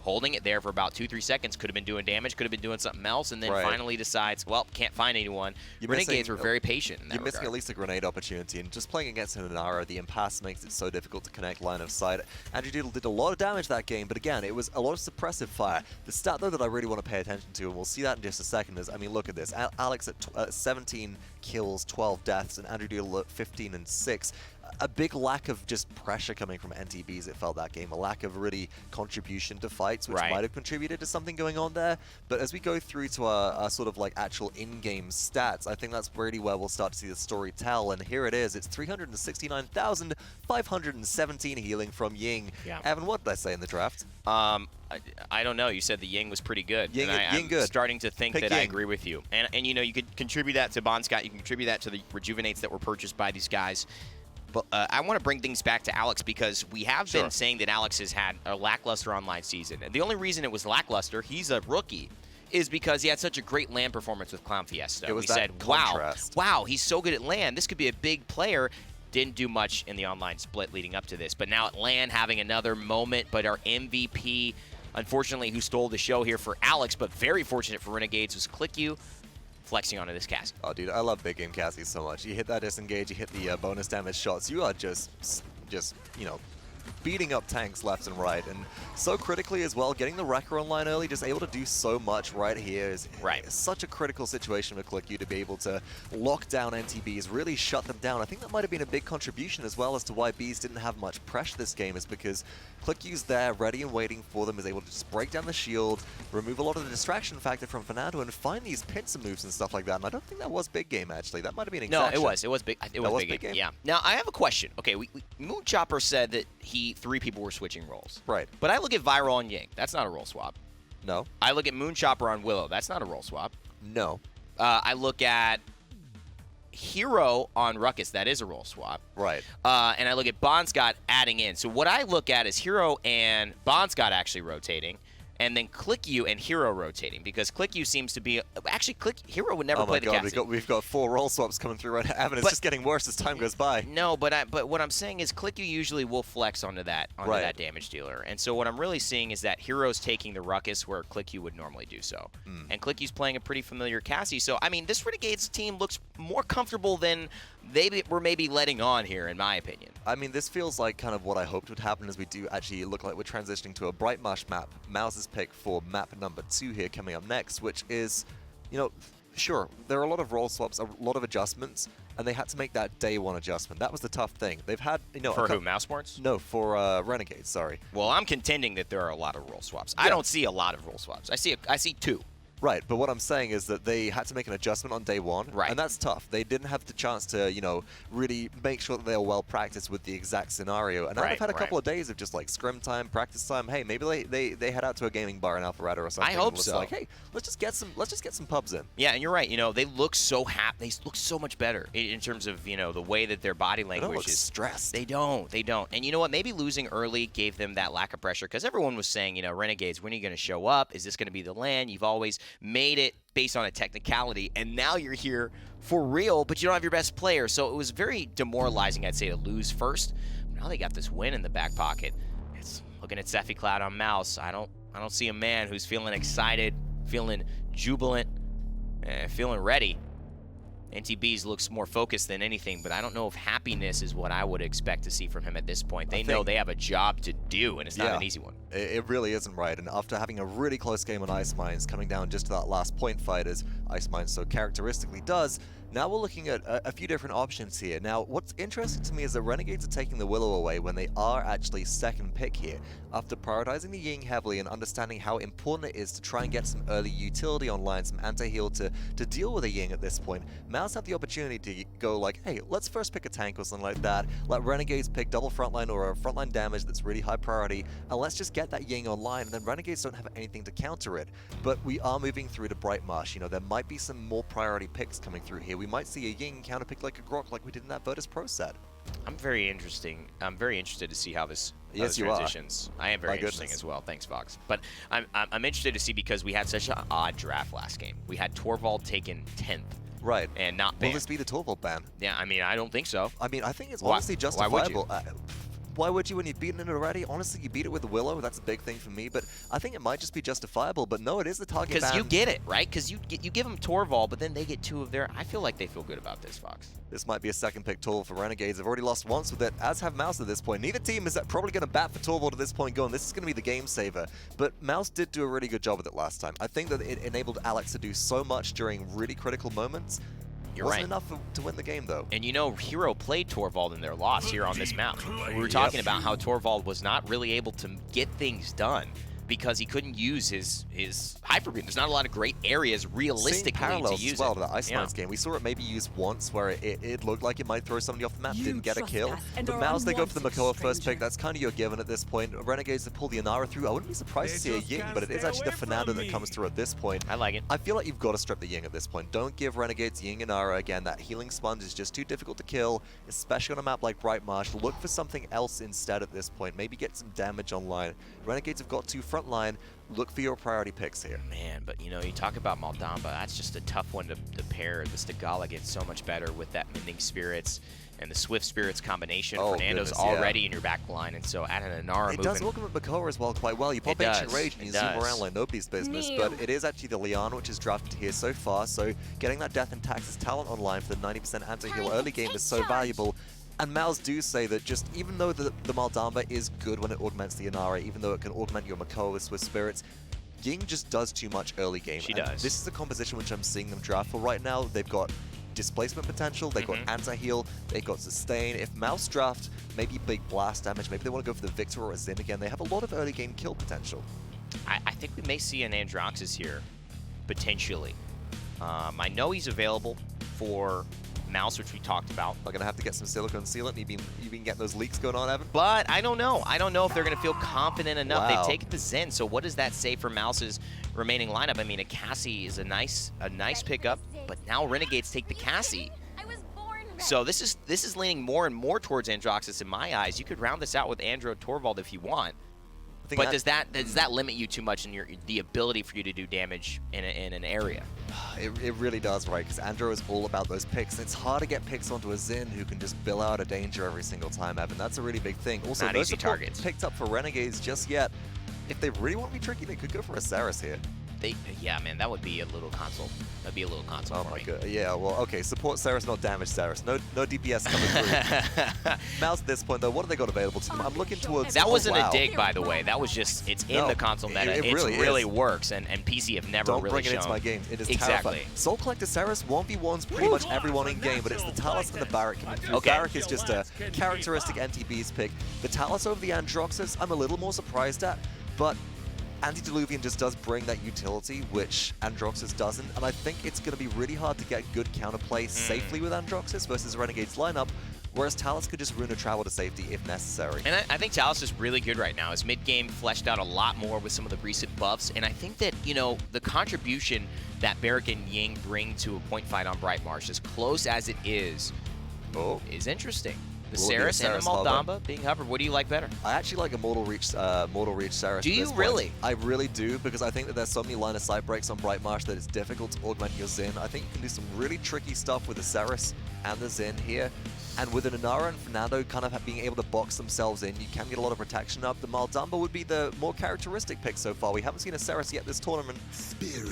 holding it there for about 2-3 seconds could have been doing damage, could have been doing something else, and then finally decides, well, can't find anyone. Renegades were very patient in that regard. Missing at least a grenade opportunity, and just playing against an Inara, the impasse makes it so difficult to connect line of sight. Andrew Doodle did a lot of damage that game, but again, it was a lot of suppressive fire. The stat, though, that I really want to pay attention to, and we'll see that in just a second, is, I mean, look at this. Alex at 17 kills, 12 deaths, and Andrew Doodle at 15 and 6. A big lack of just pressure coming from NTBs, it felt that game. A lack of really contribution to fights, which might have contributed to something going on there. But as we go through to our sort of like actual in-game stats, I think that's really where we'll start to see the story tell. And here it is. It's 369,517 healing from Ying. Evan, what did I say in the draft? I don't know. You said the Ying was pretty good. Ying, I'm good. Starting to think that Ying. I agree with you. And you know, you could contribute that to Bon Scott. You can contribute that to the rejuvenates that were purchased by these guys. But I want to bring things back to Alex, because we have been saying that Alex has had a lackluster online season. And the only reason it was lackluster, he's a rookie, is because he had such a great LAN performance with Clown Fiesta. We said, wow, he's so good at LAN. This could be a big player. Didn't do much in the online split leading up to this. But now at LAN, having another moment. But our MVP, unfortunately, who stole the show here for Alex, but very fortunate for Renegades, was ClickU. Flexing onto this Cassie. Oh, dude, I love big game Cassie so much. You hit that disengage, you hit the bonus damage shots. You are just you know, beating up tanks left and right, and so critically as well, getting the Wrecker online early, just able to do so much right here is such a critical situation for ClickU to be able to lock down NTBs, really shut them down. I think that might have been a big contribution as well as to why Bees didn't have much pressure this game, is because ClickU's there, ready and waiting for them, is able to just break down the shield, remove a lot of the distraction factor from Fernando, and find these pincer moves and stuff like that. And I don't think that was big game, actually. That might have been exaction. No, it was big. It was big game. Yeah. Now, I have a question. Okay, Moonchopper said that 3 people were switching roles. Right. But I look at Viral on Ying. That's not a role swap. No. I look at Moonchopper on Willow. That's not a role swap. No. I look at Hero on Ruckus. That is a role swap. Right. And I look at Bon Scott adding in. So what I look at is Hero and Bon Scott actually rotating, and then ClickU and Hero rotating, because ClickU seems to be actually Hero would never play the Cassie. We've got 4 role swaps coming through right now. Evan, it's just getting worse as time goes by. No, but what I'm saying is ClickU usually will flex onto that damage dealer, and so what I'm really seeing is that Hero's taking the Ruckus where ClickU would normally do so, and ClickU's playing a pretty familiar Cassie. So I mean, this Renegades team looks more comfortable than they were maybe letting on here, in my opinion. I mean, this feels like kind of what I hoped would happen, as we do actually look like we're transitioning to a Bright Marsh map. Mouse's pick for map number 2 here coming up next, which is, you know, sure, there are a lot of role swaps, a lot of adjustments, and they had to make that day 1 adjustment. That was the tough thing. They've had, you know... For who, Mousesports? No, for Renegades, sorry. Well, I'm contending that there are a lot of role swaps. I don't see a lot of role swaps. I see 2. Right, but what I'm saying is that they had to make an adjustment on day 1, right, and that's tough. They didn't have the chance to, you know, really make sure that they were well practiced with the exact scenario. And now they've had a couple of days of just like scrim time, practice time. Hey, maybe they head out to a gaming bar in Alpharetta or something. I hope so. Like, hey, let's just get some pubs in. Yeah, and you're right. You know, they look so happy. They look so much better in terms of, you know, the way that their body language they don't look is stressed. They don't. And you know what? Maybe losing early gave them that lack of pressure, because everyone was saying, you know, Renegades, when are you going to show up? Is this going to be the LAN? You've always made it based on a technicality, and now you're here for real, but you don't have your best player. So it was very demoralizing, I'd say, to lose first. Now they got this win in the back pocket. It's looking at Sephi Cloud on Mouse. I don't see a man who's feeling excited, feeling jubilant, feeling ready. NTBs looks more focused than anything, but I don't know if happiness is what I would expect to see from him at this point. They know they have a job to do, and it's not an easy one. It really isn't, right. And after having a really close game on Ice Mines, coming down just to that last point fight, as Ice Mine so characteristically does. Now we're looking at a few different options here. Now, what's interesting to me is that Renegades are taking the Willow away when they are actually second pick here. After prioritizing the Ying heavily and understanding how important it is to try and get some early utility online, some anti-heal to deal with a Ying at this point, Mouse have the opportunity to go like, hey, let's first pick a tank or something like that. Let Renegades pick double frontline or a frontline damage that's really high priority, and let's just get that Ying online, and then Renegades don't have anything to counter it. But we are moving through to Bright Marsh. You know, there might be some more priority picks coming through here. We might see a Ying counterpick like a Grok like we did in that Virtus Pro set. I'm very interested to see how this Yes, you transitions. I am very interesting goodness. as well. Thanks, Fox. But I'm interested to see because we had such an odd draft last game. We had Torvald taken 10th. Right. And not Will banned. this be the Torvald ban? Yeah, I mean, I don't think so. I mean, I think it's Why- honestly why would you? justifiable. Why would you when you've beaten it already? Honestly, you beat it with the Willow. That's a big thing for me, but I think it might just be justifiable. But no, it is the target ban. Because you get it, right? Because you give them Torvald, but then they get 2 of their... I feel like they feel good about this, Fox. This might be a second pick Torvald for Renegades. They've already lost once with it, as have Mouse at this point. Neither team is probably going to bat for Torvald at this point going, this is going to be the game saver. But Mouse did do a really good job with it last time. I think that it enabled Alex to do so much during really critical moments. You're Wasn't right. enough to win the game, though. And you know, Hero played Torvald in their loss here on this map. We were talking about how Torvald was not really able to get things done because he couldn't use his Hyper Beam. There's not a lot of great areas realistically Seeing parallels to use as well it. to the Ice Mines game. We saw it maybe used once where it looked like it might throw somebody off the map, didn't get a kill. But Mouse, they go for the Makoa first pick. That's kind of your given at this point. Renegades have pulled the Inara through. I wouldn't be surprised to see a Ying, but it is actually the Fernando that comes through at this point. I like it. I feel like you've got to strip the Ying at this point. Don't give Renegades Ying and Inara again. That healing sponge is just too difficult to kill, especially on a map like Bright Marsh. Look for something else instead at this point. Maybe get some damage online. Renegades have got 2 frontline. Look for your priority picks here. Man, but you know, you talk about Maldamba, that's just a tough one to pair. The Stigala gets so much better with that Mending Spirits and the Swift Spirits combination. Oh, Fernando's goodness, already in your back line, and so adding an Inara It moving. does work with Makoa as well quite well. You pop Ancient does, Rage and you it zoom does. around like nobody's business, but it is actually the Liana which is drafted here so far, so getting that Death and Taxes talent online for the 90% anti-heal early game is so valuable. And Mouse do say that just even though the Maldamba is good when it augments the Inara, even though it can augment your Makoa with Swift Spirits, Ying just does too much early game. She and does. This is the composition which I'm seeing them draft for right now. They've got displacement potential, they've got anti-heal, they've got sustain. If Mouse draft maybe big blast damage, maybe they want to go for the Victor or a Zin again, they have a lot of early game kill potential. I think we may see an Androxus here, potentially. I know he's available for Mouse, which we talked about. We're gonna have to get some silicone sealant. You've been getting those leaks going on, Evan? But I don't know. I don't know if they're going to feel confident enough. Wow. They've taken the Zen, so what does that say for Mouse's remaining lineup? I mean, a Cassie is a nice pickup, but now Renegades take the Cassie. So this is leaning more and more towards Androxus in my eyes. You could round this out with Andro Torvald if you want. But does that limit you too much in the ability for you to do damage in an area? It really does, right? Because Andro is all about those picks. It's hard to get picks onto a Zin who can just bill out a danger every single time, Evan. That's a really big thing. Also, Not those easy are not targets. picked up for Renegades just yet. If they really want to be tricky, they could go for a Saris here. Yeah, man, that would be a little console. That'd be a little console Oh for my me. god. Yeah, well, okay. Support Saris, not damage Saris. No DPS coming through. Mouse at this point, though, what have they got available to them? I'm looking towards... That wasn't wow. a dig, by the way. That was just, it's in No, the console meta. it It really really is. works, and PC have never Don't really bring it shown. into my game. It is Exactly. terrifying. Soul Collector Saris 1v1s pretty much everyone in game, but it's the Talus and the Barrack coming through. Okay. Barrack is just a characteristic NTB's pick. The Talus over the Androxus, I'm a little more surprised at, but Antediluvian just does bring that utility, which Androxus doesn't, and I think it's going to be really hard to get good counterplay safely with Androxus versus Renegade's lineup, whereas Talus could just ruin a travel to safety if necessary. And I think Talus is really good right now. His mid-game fleshed out a lot more with some of the recent buffs, and I think that, you know, the contribution that Barrack and Ying bring to a point fight on Bright Marsh, as close as it is interesting. The Will it be a Saris and the Saris hover? Maldamba being hovered. What do you like better? I actually like a Mortal Reach Saris. Do at you this point. really? I really do, because I think that there's so many line of sight breaks on Bright Marsh that it's difficult to augment your Zin. I think you can do some really tricky stuff with the Saris and the Zin here. And with an Inara and Fernando kind of being able to box themselves in, you can get a lot of protection up. The Maldamba would be the more characteristic pick so far. We haven't seen a Saris yet this tournament.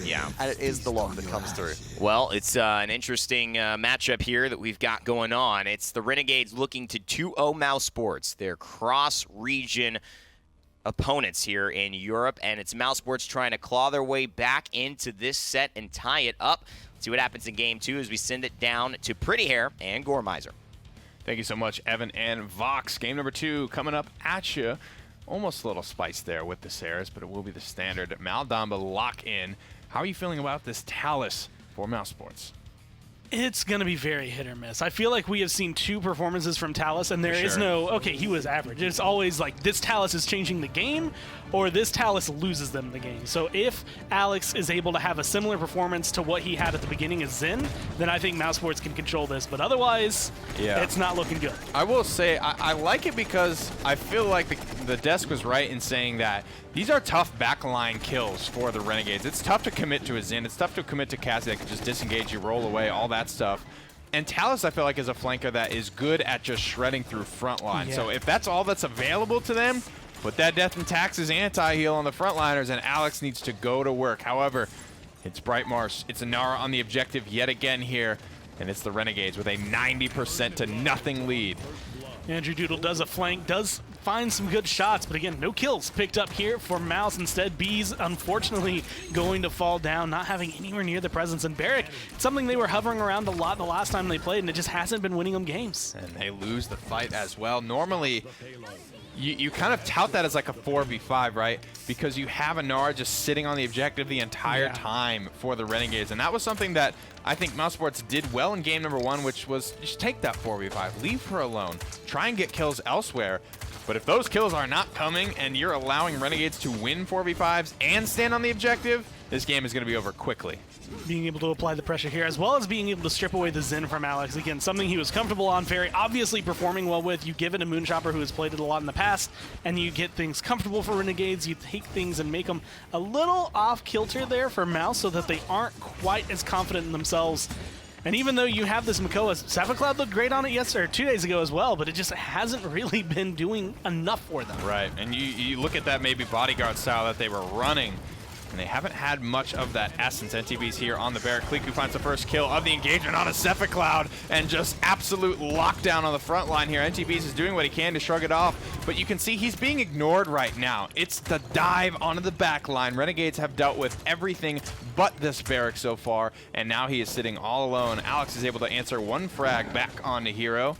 Yeah. And it is the lock that comes through. Well, it's an interesting matchup here that we've got going on. It's the Renegades looking to 2-0 Mousesports, their cross-region opponents here in Europe, and it's Mousesports trying to claw their way back into this set and tie it up. See what happens in game 2 as we send it down to Pretty Hair and Gormizer. Thank you so much, Evan and Vox. Game number 2 coming up at you. Almost a little spice there with the Saris, but it will be the standard. Maldamba lock in. How are you feeling about this Talus for Mousesports? It's going to be very hit or miss. I feel like we have seen 2 performances from Talus, and there is no, okay, he was average. It's always like this Talus is changing the game, or this Talus loses them the game. So if Alex is able to have a similar performance to what he had at the beginning of Zen, then I think Mousesports can control this. But otherwise, it's not looking good. I will say I like it because I feel like the desk was right in saying that these are tough backline kills for the Renegades. It's tough to commit to a Zen. It's tough to commit to Cassie that can just disengage you, roll away, all that stuff. And Talus, I feel like, is a flanker that is good at just shredding through front line. Yeah. So if that's all that's available to them, put that Death and Taxes anti-heal on the frontliners, and Alex needs to go to work. However, it's Bright Marsh. It's Inara on the objective yet again here, and it's the Renegades with a 90% to nothing lead. Andrew Doodle does a flank, does find some good shots, but again, no kills picked up here for Mouse. Instead, Bees, unfortunately, going to fall down, not having anywhere near the presence. And Barrick, something they were hovering around a lot the last time they played, and it just hasn't been winning them games. And they lose the fight as well. Normally, you kind of tout that as like a 4v5, right? Because you have Inara just sitting on the objective the entire time for the Renegades. And that was something that I think Mousesports did well in game number 1, which was just take that 4v5, leave her alone, try and get kills elsewhere. But if those kills are not coming and you're allowing Renegades to win 4v5s and stand on the objective, this game is going to be over quickly. Being able to apply the pressure here, as well as being able to strip away the Zen from Alex. Again, something he was comfortable on, very obviously performing well with. You give it to Moonchopper, who has played it a lot in the past, and you get things comfortable for Renegades. You take things and make them a little off-kilter there for Mouse so that they aren't quite as confident in themselves. And even though you have this Makoa, Sapphire looked great on it yesterday, 2 days ago as well, but it just hasn't really been doing enough for them. Right, and you look at that maybe bodyguard style that they were running, and they haven't had much of that essence. NTB's here on the Barrack. Kliku finds the first kill of the engagement on a Cephicloud, and just absolute lockdown on the front line here. NTB's is doing what he can to shrug it off, but you can see he's being ignored right now. It's the dive onto the back line. Renegades have dealt with everything but this Barrack so far, and now he is sitting all alone. Alex is able to answer 1 frag back onto Hero,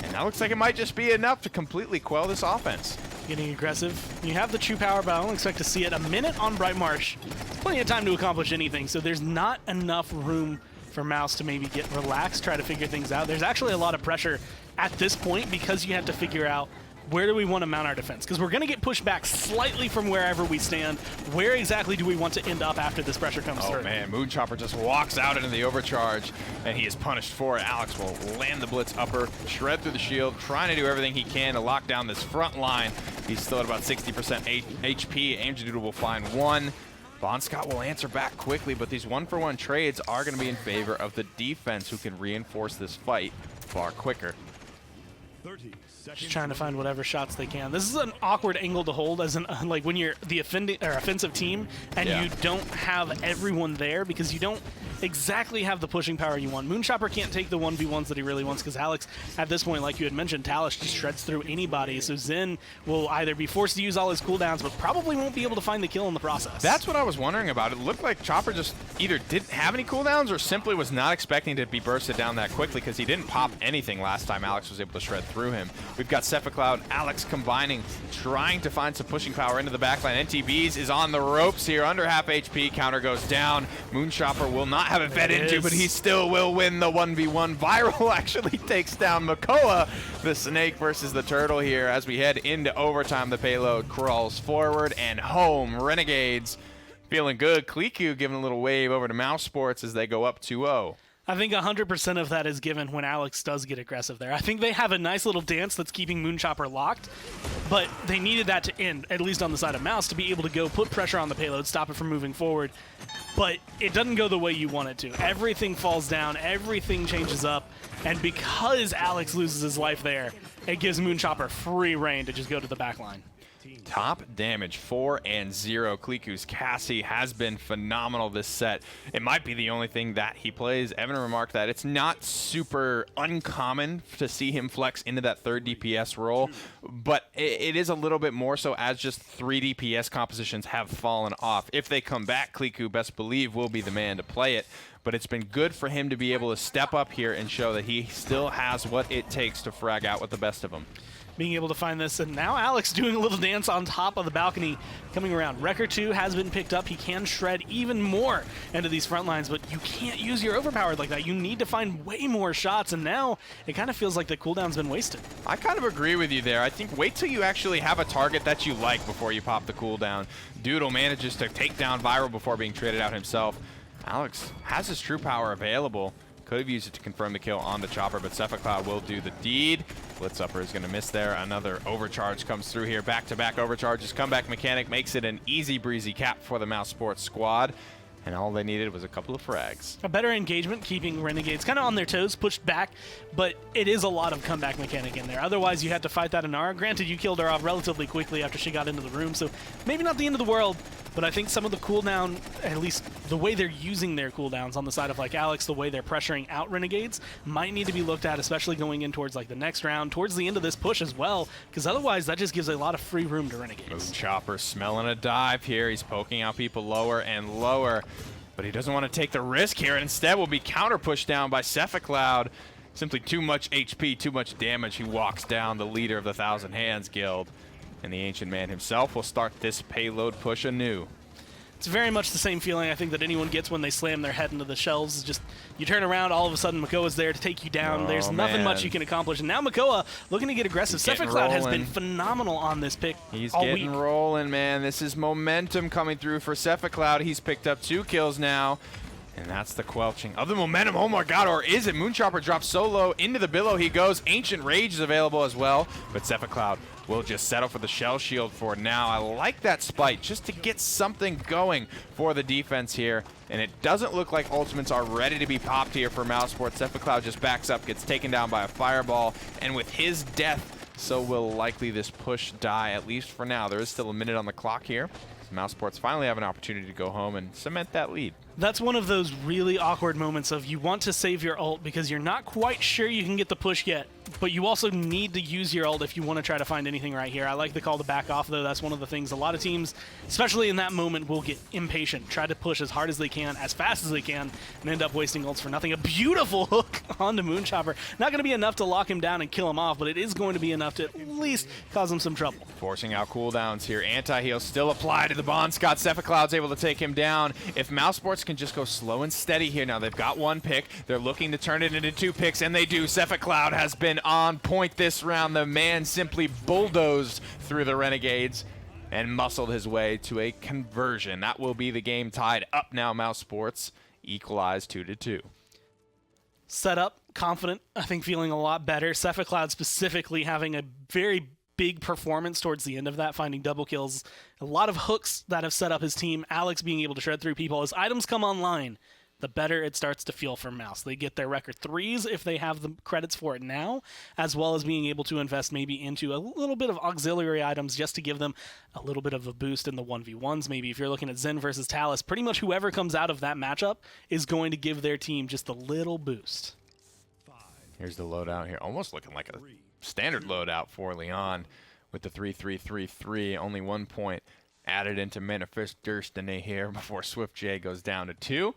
and that looks like it might just be enough to completely quell this offense. Getting aggressive. You have the true power, but I don't expect to see it. A minute on Bright Marsh. Plenty of time to accomplish anything, so there's not enough room for Mouse to maybe get relaxed, try to figure things out. There's actually a lot of pressure at this point because you have to figure out where do we want to mount our defense? Because we're going to get pushed back slightly from wherever we stand. Where exactly do we want to end up after this pressure comes through? Oh man, Moonchopper just walks out into the overcharge, and he is punished for it. Alex will land the blitz upper, shred through the shield, trying to do everything he can to lock down this front line. He's still at about 60% HP. Amjadoodle will find 1. Bon Scott will answer back quickly, but these 1-for-1 trades are going to be in favor of the defense, who can reinforce this fight far quicker. Just trying to find whatever shots they can. This is an awkward angle to hold, as like when you're the offensive team and you don't have everyone there because you don't exactly have the pushing power you want. Moonchopper can't take the 1v1s that he really wants because Alex, at this point, like you had mentioned, Talus just shreds through anybody. So Zen will either be forced to use all his cooldowns, but probably won't be able to find the kill in the process. That's what I was wondering about. It looked like Chopper just either didn't have any cooldowns or simply was not expecting to be bursted down that quickly because he didn't pop anything last time Alex was able to shred through him. We've got Cephicloud, Alex combining, trying to find some pushing power into the backline. NTBs is on the ropes here, under half HP, counter goes down. Moonchopper will not have it fed into, but he still will win the 1v1. Viral actually takes down Makoa, the snake versus the turtle here. As we head into overtime, the payload crawls forward and home. Renegades feeling good. Kliku giving a little wave over to Mousesports as they go up 2-0. I think 100% of that is given when Alex does get aggressive there. I think they have a nice little dance that's keeping Moonchopper locked, but they needed that to end, at least on the side of Mouse, to be able to go put pressure on the payload, stop it from moving forward. But it doesn't go the way you want it to. Everything falls down, everything changes up, and because Alex loses his life there, it gives Moonchopper free reign to just go to the back line. Top damage 4 and 0. Kliku's Cassie has been phenomenal this set. It might be the only thing that he plays. Evan remarked that it's not super uncommon to see him flex into that third DPS role, but it is a little bit more so as just 3 DPS compositions have fallen off. If they come back, Kliku, best believe, will be the man to play it. But it's been good for him to be able to step up here and show that he still has what it takes to frag out with the best of them. Being able to find this, and now Alex doing a little dance on top of the balcony coming around. Wrecker 2 has been picked up. He can shred even more into these front lines, but you can't use your overpowered like that. You need to find way more shots, and now it kind of feels like the cooldown's been wasted. I kind of agree with you there. I think wait till you actually have a target that you like before you pop the cooldown. Doodle manages to take down Viral before being traded out himself. Alex has his true power available. Could have used it to confirm the kill on the Chopper, but Cephacloud will do the deed. Blitzupper is going to miss there. Another overcharge comes through here. Back-to-back overcharges. Comeback mechanic makes it an easy breezy cap for the Mousesports squad. And all they needed was a couple of frags. A better engagement, keeping Renegades kind of on their toes, pushed back, but it is a lot of comeback mechanic in there. Otherwise, you had to fight that Inara. Granted, you killed her off relatively quickly after she got into the room, so maybe not the end of the world, but I think some of the cooldown, at least the way they're using their cooldowns on the side of like Alex, the way they're pressuring out Renegades, might need to be looked at, especially going in towards like the next round, towards the end of this push as well, because otherwise that just gives a lot of free room to Renegades. Chopper smelling a dive here. He's poking out people lower and lower, but he doesn't want to take the risk here, and instead will be counter pushed down by Cephacloud. Simply too much HP, too much damage. He walks down the leader of the Thousand Hands Guild. And the Ancient Man himself will start this payload push anew. It's very much the same feeling I think that anyone gets when they slam their head into the shelves. It's just you turn around, all of a sudden Makoa's there to take you down. There's nothing much you can accomplish. And now Makoa looking to get aggressive. Cephacloud has been phenomenal on this pick He's all getting week. rolling, man. This is momentum coming through for Cephacloud. He's picked up 2 kills now. And that's the quelching of the momentum. Oh my god, or is it? Moonchopper drops so low. Into the billow he goes. Ancient Rage is available as well. But Cephacloud will just settle for the shell shield for now. I like that spite just to get something going for the defense here. And it doesn't look like ultimates are ready to be popped here for Mousesports. Cephacloud just backs up, gets taken down by a fireball. And with his death, so will likely this push die, at least for now. There is still a minute on the clock here. Mousesports finally have an opportunity to go home and cement that lead. That's one of those really awkward moments of you want to save your ult because you're not quite sure you can get the push yet, but you also need to use your ult if you want to try to find anything right here. I like the call to back off, though. That's one of the things a lot of teams, especially in that moment, will get impatient, try to push as hard as they can, as fast as they can, and end up wasting ults for nothing. A beautiful hook onto Moonchopper. Not going to be enough to lock him down and kill him off, but it is going to be enough to at least cause him some trouble. Forcing out cooldowns here. Anti-heal still applied to the Bond Scott. Cephacloud's able to take him down. If Mousesports can just go slow and steady here. Now they've got 1 pick. They're looking to turn it into 2 picks, and they do. Cephacloud has been on point this round. The man simply bulldozed through the Renegades and muscled his way to a conversion. That will be the game tied up now. Mousesports equalized 2-2. Set up, confident, I think feeling a lot better. Cephacloud specifically having a very big performance towards the end of that, finding double kills. A lot of hooks that have set up his team. Alex being able to shred through people. As items come online, the better it starts to feel for Mouse. They get their record 3s if they have the credits for it now, as well as being able to invest maybe into a little bit of auxiliary items just to give them a little bit of a boost in the 1v1s. Maybe if you're looking at Zen versus Talus, pretty much whoever comes out of that matchup is going to give their team just a little boost. Here's the loadout here. Almost looking like a standard loadout for Leon with the 3-3-3-3. Only 1 point added into Manifest Destiny here before Swift J goes down to 2.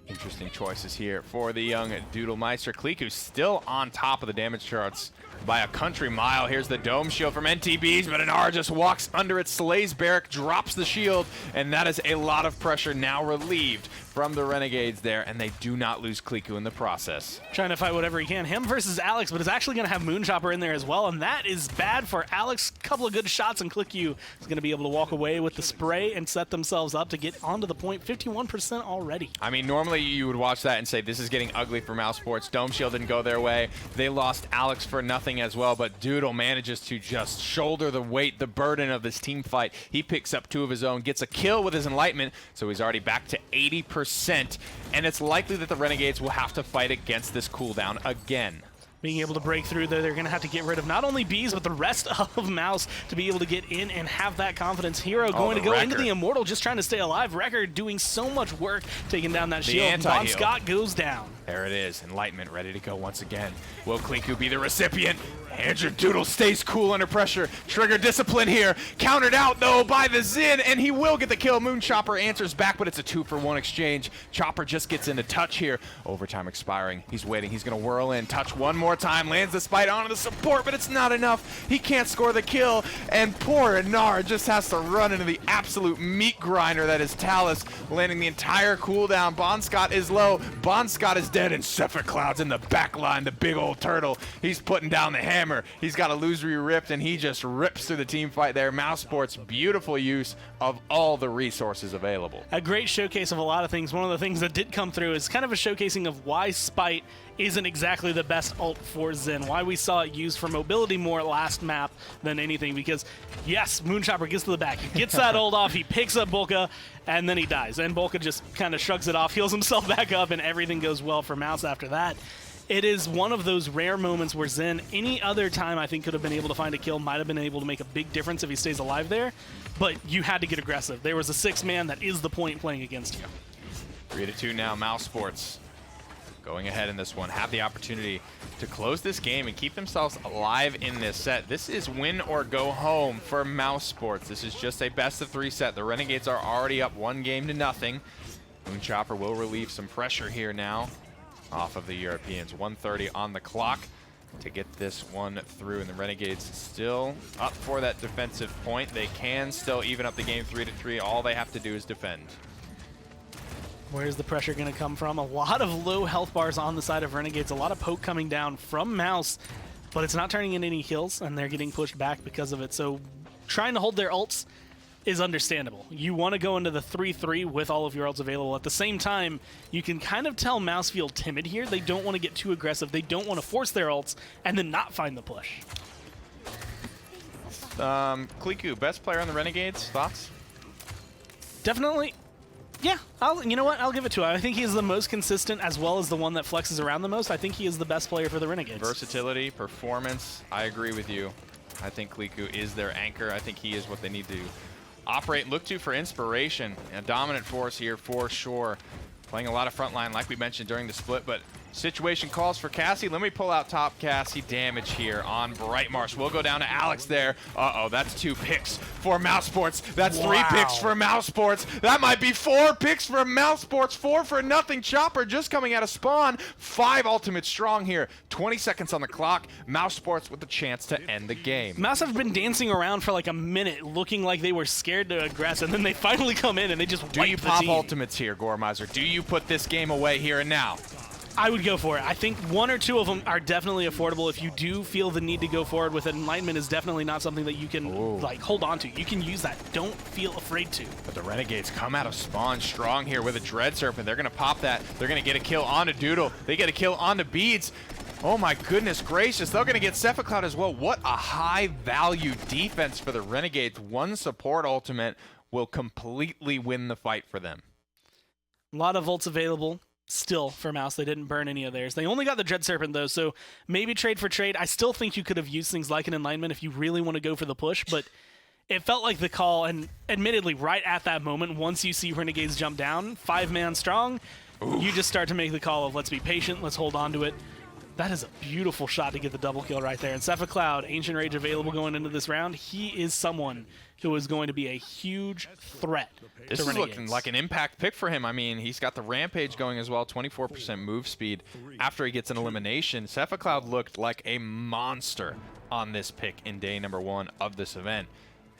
Interesting choices here for the young Doodlemeister. Kliku still on top of the damage charts by a country mile. Here's the dome shield from NTBs, but Inara just walks under it, slays Barrack, drops the shield, and that is a lot of pressure now relieved from the Renegades there, and they do not lose Kliku in the process. Trying to fight whatever he can. Him versus Alex, but it's actually going to have Moonchopper in there as well, and that is bad for Alex. Couple of good shots, and Kliku is going to be able to walk away with the spray and set themselves up to get onto the point. 51% already. I mean, normally you would watch that and say, this is getting ugly for Mousesports. Dome Shield didn't go their way. They lost Alex for nothing as well, but Doodle manages to just shoulder the weight, the burden of this team fight. He picks up 2 of his own, gets a kill with his Enlightenment, so he's already back to 80%. And it's likely that the Renegades will have to fight against this cooldown again. being able to break through there. They're going to have to get rid of not only Bees, but the rest of Mouse to be able to get in and have that confidence. Hero going to go into the Immortal, just trying to stay alive. Record doing so much work taking down that shield. Bon Scott goes down. There it is. Enlightenment ready to go once again. Will Kliku be the recipient? Andrew Doodle stays cool under pressure. Trigger discipline here. Countered out, though, by the Xin, and he will get the kill. Moonchopper answers back, but it's a 2-for-1 exchange. Chopper just gets into touch here. Overtime expiring. He's waiting. He's going to whirl in. Touch one more time. Lands the spite onto the support, but it's not enough. He can't score the kill, and poor Anar just has to run into the absolute meat grinder that is Talus, landing the entire cooldown. Bon Scott is low. Bon Scott is dead, and Sephic Cloud's in the back line, the big old turtle. He's putting down the hammer. He's got illusory ripped, and he just rips through the team fight there. Mousesports, beautiful use of all the resources available. A great showcase of a lot of things. One of the things that did come through is kind of a showcasing of why Spite isn't exactly the best ult for Xin, why we saw it used for mobility more last map than anything, because yes, Moonchopper gets to the back, he gets that ult off, he picks up Bolka, and then he dies. And Bolka just kind of shrugs it off, heals himself back up, and everything goes well for Mouse after that. It is one of those rare moments where Xin, any other time I think could have been able to find a kill, might have been able to make a big difference if he stays alive there, but you had to get aggressive. There was a 6-man that is the point playing against you. 3-2 now, Mousesports going ahead in this one, have the opportunity to close this game and keep themselves alive in this set. This is win or go home for Mousesports. This is just a best-of-3 set. The Renegades are already up 1-0. Moonchopper will relieve some pressure here now off of the Europeans. 1:30 on the clock to get this one through, and the Renegades still up for that defensive point. They can still even up the game 3-3. All they have to do is defend. Where's the pressure going to come from? A lot of low health bars on the side of Renegades, a lot of poke coming down from Mouse, but it's not turning into any kills, and they're getting pushed back because of it. So trying to hold their ults is understandable. You want to go into the 3-3 with all of your ults available. At the same time, you can kind of tell Mouse feel timid here. They don't want to get too aggressive. They don't want to force their ults and then not find the push. Kliku, best player on the Renegades, thoughts? Definitely. Yeah, you know what? I'll give it to him. I think he is the most consistent as well as the one that flexes around the most. I think he is the best player for the Renegades. Versatility, performance, I agree with you. I think Kliku is their anchor. I think he is what they need to operate, look to for inspiration. A dominant force here for sure. Playing a lot of frontline like we mentioned during the split, but situation calls for Cassie. Let me pull out top Cassie. Damage here on Brightmarsh. We'll go down to Alex there. Uh-oh, that's 2 picks for Mousesports. That's 3 picks for Mousesports. That might be 4 picks for Mousesports. 4-0. Chopper just coming out of spawn. 5 ultimate strong here. 20 seconds on the clock. Mousesports with the chance to end the game. Mouse have been dancing around for like a minute, looking like they were scared to aggress, and then they finally come in and they just wipe the team. Do you pop ultimates here, Goremizer? Do you put this game away here and now? I would go for it. I think 1 or 2 of them are definitely affordable. If you do feel the need to go forward with it, Enlightenment is definitely not something that you can like hold on to. You can use that. Don't feel afraid to. But the Renegades come out of spawn strong here with a Dread Serpent. They're going to pop that. They're going to get a kill onto Doodle. They get a kill onto Beads. Oh my goodness gracious. They're going to get Sephic Cloud as well. What a high value defense for the Renegades. 1 support ultimate will completely win the fight for them. A lot of ults available. Still for Mouse, they didn't burn any of theirs. They only got the Dread Serpent though, so maybe trade for trade. I still think you could have used things like an Enlightenment if you really want to go for the push, but it felt like the call, and admittedly right at that moment, once you see Renegades jump down, 5-man strong, you just start to make the call of let's be patient, let's hold on to it. That is a beautiful shot to get the double kill right there. And Sephic Cloud, Ancient Rage available going into this round. He is someone who is going to be a huge threat This to is Renegades. looking like an impact pick for him. I mean, he's got the Rampage going as well, 24% move speed after he gets an elimination. Sephic Cloud looked like a monster on this pick in day number 1 of this event.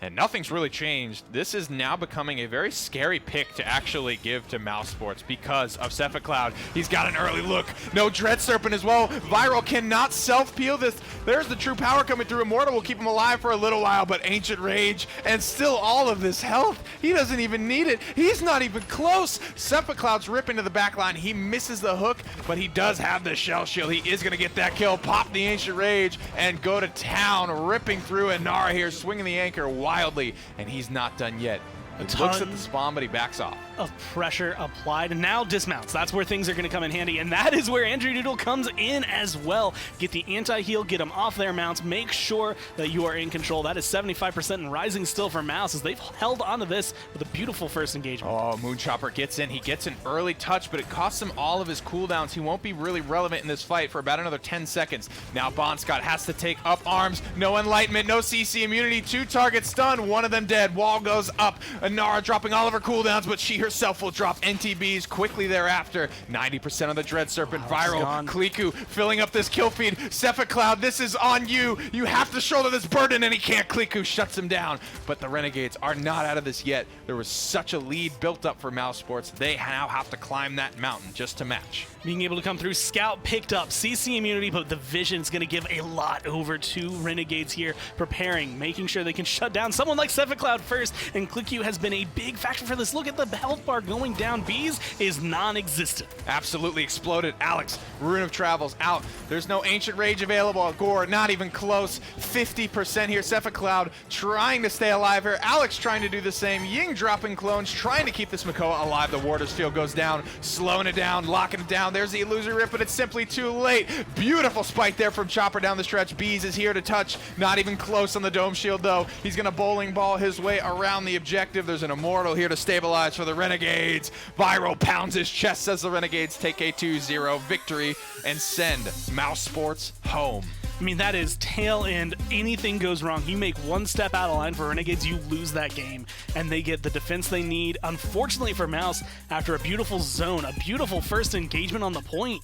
And nothing's really changed. This is now becoming a very scary pick to actually give to Mousesports because of Sephic Cloud. He's got an early look. No Dread Serpent as well. Viral cannot self-peel this. There's the true power coming through. Immortal will keep him alive for a little while, but Ancient Rage and still all of this health. He doesn't even need it. He's not even close. Sephic Cloud's ripping to the back line. He misses the hook, but he does have the Shell Shield. He is going to get that kill, pop the Ancient Rage, and go to town, ripping through. And Nara here swinging the anchor wildly, and he's not done yet. He looks at the spawn, but he backs off. Of pressure applied, and now dismounts. That's where things are going to come in handy, and that is where Andrew Doodle comes in as well. Get the anti-heal, get them off their mounts, make sure that you are in control. That is 75% and rising still for Mouse as they've held onto this with a beautiful first engagement. Oh, Moonchopper gets in. He gets an early touch, but it costs him all of his cooldowns. He won't be really relevant in this fight for about another 10 seconds. Now Bonscott has to take up arms. No enlightenment, no CC immunity. 2 targets stunned, one of them dead. Wall goes up. Nara dropping all of her cooldowns, but she herself will drop NTBs quickly thereafter. 90% of the Dread Serpent viral. Kliku filling up this kill feed. Sephic Cloud, this is on you. You have to shoulder this burden, and he can't. Kliku shuts him down. But the Renegades are not out of this yet. There was such a lead built up for Mousesports. They now have to climb that mountain just to match. Being able to come through, Scout picked up CC immunity, but the Vision's going to give a lot over to Renegades here, preparing, making sure they can shut down someone like Sephic Cloud first, and Kliku has been a big factor for this. Look at the health bar going down. Bees is non-existent. Absolutely exploded. Alex, Rune of Travels out. There's no Ancient Rage available. Gore, not even close. 50% here. Sephic Cloud trying to stay alive here. Alex trying to do the same. Ying dropping clones, trying to keep this Makoa alive. The Warder's Field goes down, slowing it down, locking it down. There's the Illusory Rip, but it's simply too late. Beautiful spike there from Chopper down the stretch. Bees is here to touch. Not even close on the Dome Shield, though. He's going to bowling ball his way around the objective. There's an Immortal here to stabilize for the Renegades. Viral pounds his chest as the Renegades take a 2-0 victory and send Mousesports home. I mean, that is tail end. Anything goes wrong. You make one step out of line for Renegades, you lose that game, and they get the defense they need. Unfortunately for Mouse, after a beautiful zone, a beautiful first engagement on the point,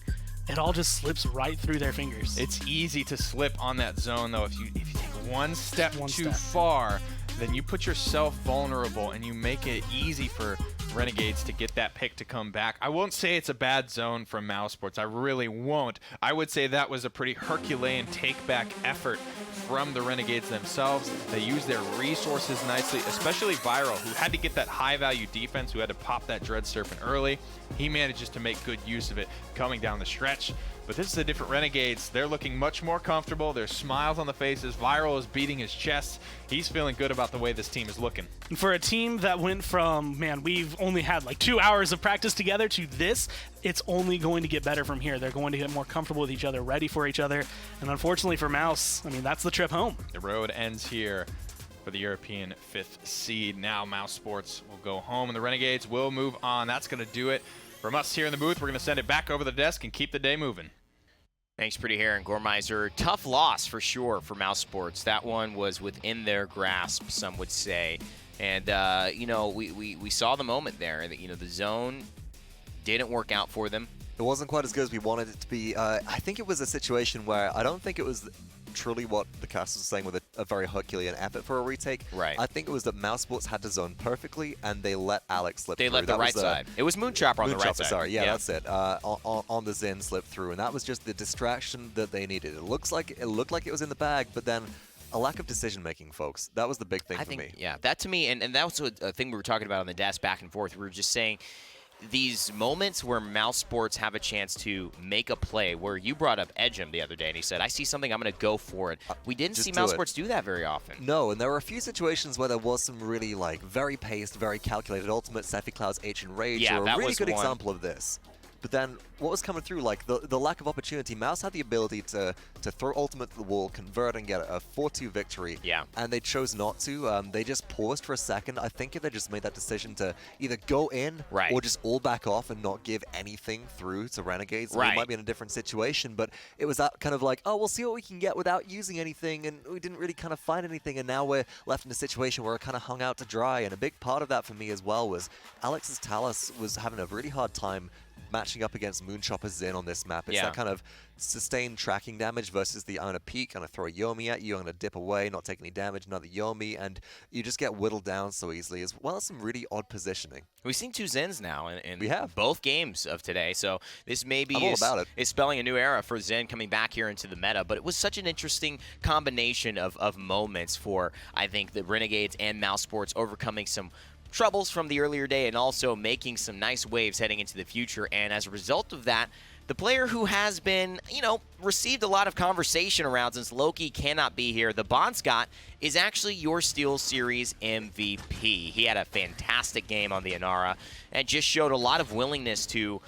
it all just slips right through their fingers. It's easy to slip on that zone, though. If you take one step too far, then you put yourself vulnerable, and you make it easy for Renegades to get that pick to come back. I won't say it's a bad zone from Mousesports. I really won't. I would say that was a pretty Herculean take-back effort from the Renegades themselves. They used their resources nicely, especially Viral, who had to get that high-value defense, who had to pop that Dread Serpent early. He manages to make good use of it coming down the stretch. But this is a different Renegades. They're looking much more comfortable. There's smiles on the faces. Viral is beating his chest. He's feeling good about the way this team is looking. And for a team that went from, man, we've only had like 2 hours of practice together to this, it's only going to get better from here. They're going to get more comfortable with each other, ready for each other. And unfortunately for Mouse, I mean, that's the trip home. The road ends here for the European 5th seed. Now Mousesports will go home, and the Renegades will move on. That's going to do it from us here in the booth. We're going to send it back over the desk and keep the day moving. Thanks, Pretty Hair and Gormizer. Tough loss for sure for Mousesports. That one was within their grasp, some would say. And, you know, we saw the moment there. You know, the zone didn't work out for them. It wasn't quite as good as we wanted it to be. I think it was a situation where I don't think it was truly what the cast was saying with a very Herculean effort for a retake. Right. I think it was that Mousesports had to zone perfectly, and they let Alex slip through. They let the right side. It was Moonchopper on the right side. Sorry, yeah, that's it. On the Zen slip through, and that was just the distraction that they needed. It looked like it was in the bag, but then a lack of decision-making, folks. That was the big thing for me. Yeah, that to me, and that was a thing we were talking about on the desk back and forth. We were just saying, these moments where Mousesports have a chance to make a play, where you brought up Edgem the other day, and he said, I see something, I'm going to go for it. We didn't see Mousesports do that very often. No, and there were a few situations where there was some really, like, very paced, very calculated ultimate. Sephic Cloud's Ancient Rage were a really good example of this. But then what was coming through, like the lack of opportunity, Mouse had the ability to throw ultimate to the wall, convert, and get a 4-2 victory. Yeah. And they chose not to. They just paused for a second. I think if they just made that decision to either go in or just all back off and not give anything through to Renegades, we might be in a different situation. But it was that kind of like, oh, we'll see what we can get without using anything, and we didn't really kind of find anything, and now we're left in a situation where we're kind of hung out to dry. And a big part of that for me as well was Alex's Talus was having a really hard time matching up against Moonchopper's Zen on this map. It's that kind of sustained tracking damage versus the I'm going to peek, I'm going to throw a Yomi at you, I'm going to dip away, not take any damage, another Yomi, and you just get whittled down so easily, as well as some really odd positioning. We've seen 2 Zens now in we have both games of today, so this maybe is spelling a new era for Zen coming back here into the meta, but it was such an interesting combination of moments for, I think, the Renegades and Mousesports overcoming some troubles from the earlier day and also making some nice waves heading into the future. And as a result of that, the player who has been, received a lot of conversation around since Loki cannot be here, the Bond Scott, is actually your Steel Series MVP. He had a fantastic game on the Inara and just showed a lot of willingness to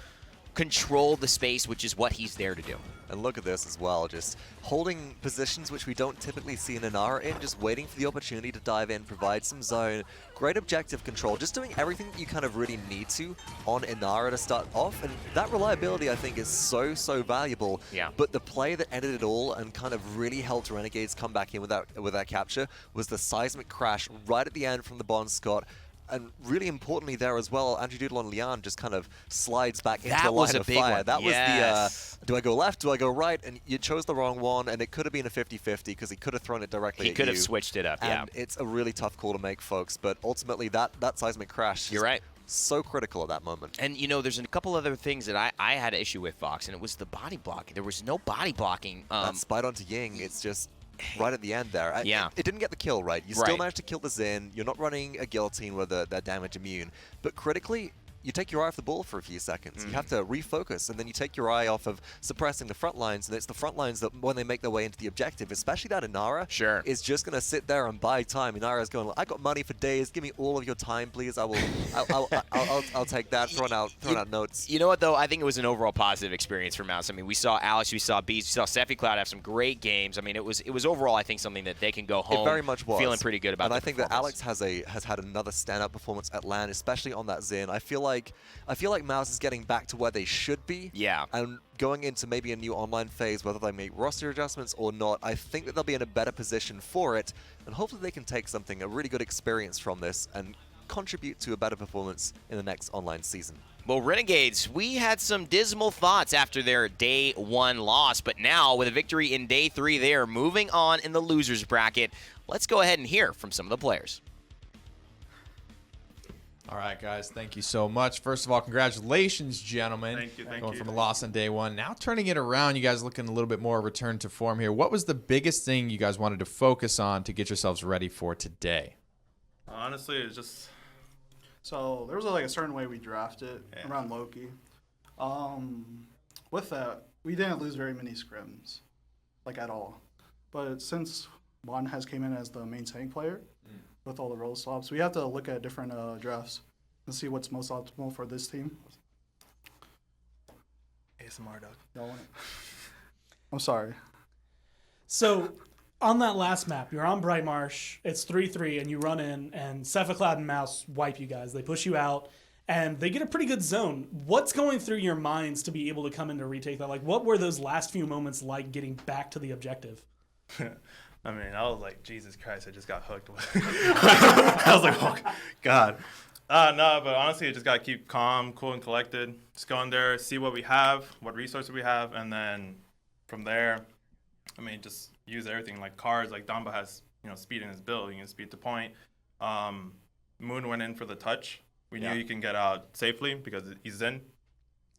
control the space, which is what he's there to do. And look at this as well, just holding positions which we don't typically see an Inara in, just waiting for the opportunity to dive in, provide some zone, great objective control, just doing everything that you kind of really need to on Inara to start off. And that reliability, I think, is so, so valuable. Yeah. But the play that ended it all and kind of really helped Renegades come back in with that capture was the seismic crash right at the end from the Bond Scott. And really importantly there as well, Andrew Doodle on Lian just kind of slides back into the line of fire. That was the, do I go left, do I go right? And you chose the wrong one, and it could have been a 50-50 because he could have thrown it directly at you. He could have switched it up, and it's a really tough call to make, folks. But ultimately, that seismic crash You're right. So critical at that moment. And, there's a couple other things that I had an issue with, Fox, and it was the body blocking. There was no body blocking. That spite onto Ying, it's just right at the end there. It didn't get the kill, right? You still managed to kill the Xin. You're not running a guillotine where they're damage immune. But critically, you take your eye off the ball for a few seconds. You have to refocus, and then you take your eye off of suppressing the front lines, and it's the front lines that, when they make their way into the objective, especially that Inara, is just going to sit there and buy time. Inara's going, I got money for days. Give me all of your time, please. I'll take that. Throwing out notes. You know what, though? I think it was an overall positive experience for Mouse. I mean, we saw Alex, we saw Beast, we saw Sephi Cloud have some great games. I mean, it was overall, I think, something that they can go home it very much was. feeling pretty good about. And I think that Alex has had another standout performance at LAN, especially on that Xin. I feel like Mouse is getting back to where they should be. Yeah. And going into maybe a new online phase, whether they make roster adjustments or not, I think that they'll be in a better position for it. And hopefully they can take a really good experience from this and contribute to a better performance in the next online season. Well, Renegades, we had some dismal thoughts after their day 1 loss, but now with a victory in day 3, they are moving on in the losers bracket. Let's go ahead and hear from some of the players. All right, guys, thank you so much. First of all, congratulations, gentlemen. Thank you. Going from a loss on day 1. Now turning it around, you guys looking a little bit more return to form here. What was the biggest thing you guys wanted to focus on to get yourselves ready for today? Honestly, it's just... So there was a certain way we drafted around Loki. With that, we didn't lose very many scrims, at all. But since Juan has came in as the main tank player, with all the role swaps, we have to look at different drafts and see what's most optimal for this team. ASMR, Doug. Y'all want it? I'm sorry. So, on that last map, you're on Bright Marsh, it's 3-3, and you run in, and Cephacloud and Mouse wipe you guys. They push you out, and they get a pretty good zone. What's going through your minds to be able to come in to retake that? What were those last few moments like getting back to the objective? I mean, I was like, Jesus Christ, I just got hooked. I was like, oh, God. No, but honestly, you just got to keep calm, cool, and collected. Just go in there, see what we have, what resources we have, and then from there, I mean, just use everything. Like cards, Damba has, speed in his build. You can speed to point. Moon went in for the touch. We knew he can get out safely because he's in.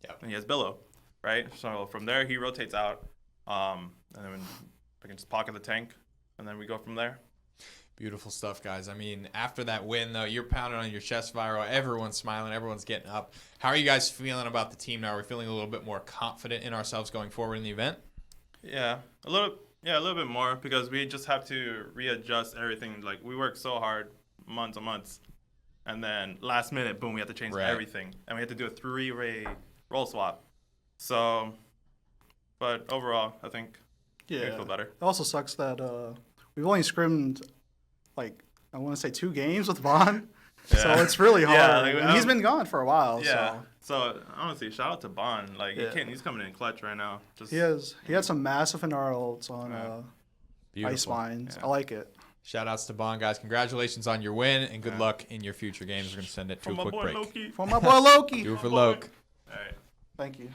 Yeah. And he has Billow, right? So from there, he rotates out. And then I can just pocket the tank. And then we go from there. Beautiful stuff, guys. I mean, after that win, though, you're pounding on your chest, Viral. Everyone's smiling. Everyone's getting up. How are you guys feeling about the team now? Are we feeling a little bit more confident in ourselves going forward in the event? Yeah, a little bit more because we just have to readjust everything. We worked so hard months and months. And then last minute, boom, we had to change everything. And we had to do a 3-ray roll swap. So, but overall, I think we feel better. It also sucks that we've only scrimmed, I want to say 2 games with Vaughn. So it's really hard. And he's been gone for a while. Yeah. So honestly, shout out to Bond. He's coming in clutch right now. He had some massive Inara ults on Ice Mines. I like it. Shout outs to Bond, guys. Congratulations on your win, and good luck in your future games. We're going to send it to a quick break. For my boy Loki. Do it for Loki. All right. Thank you.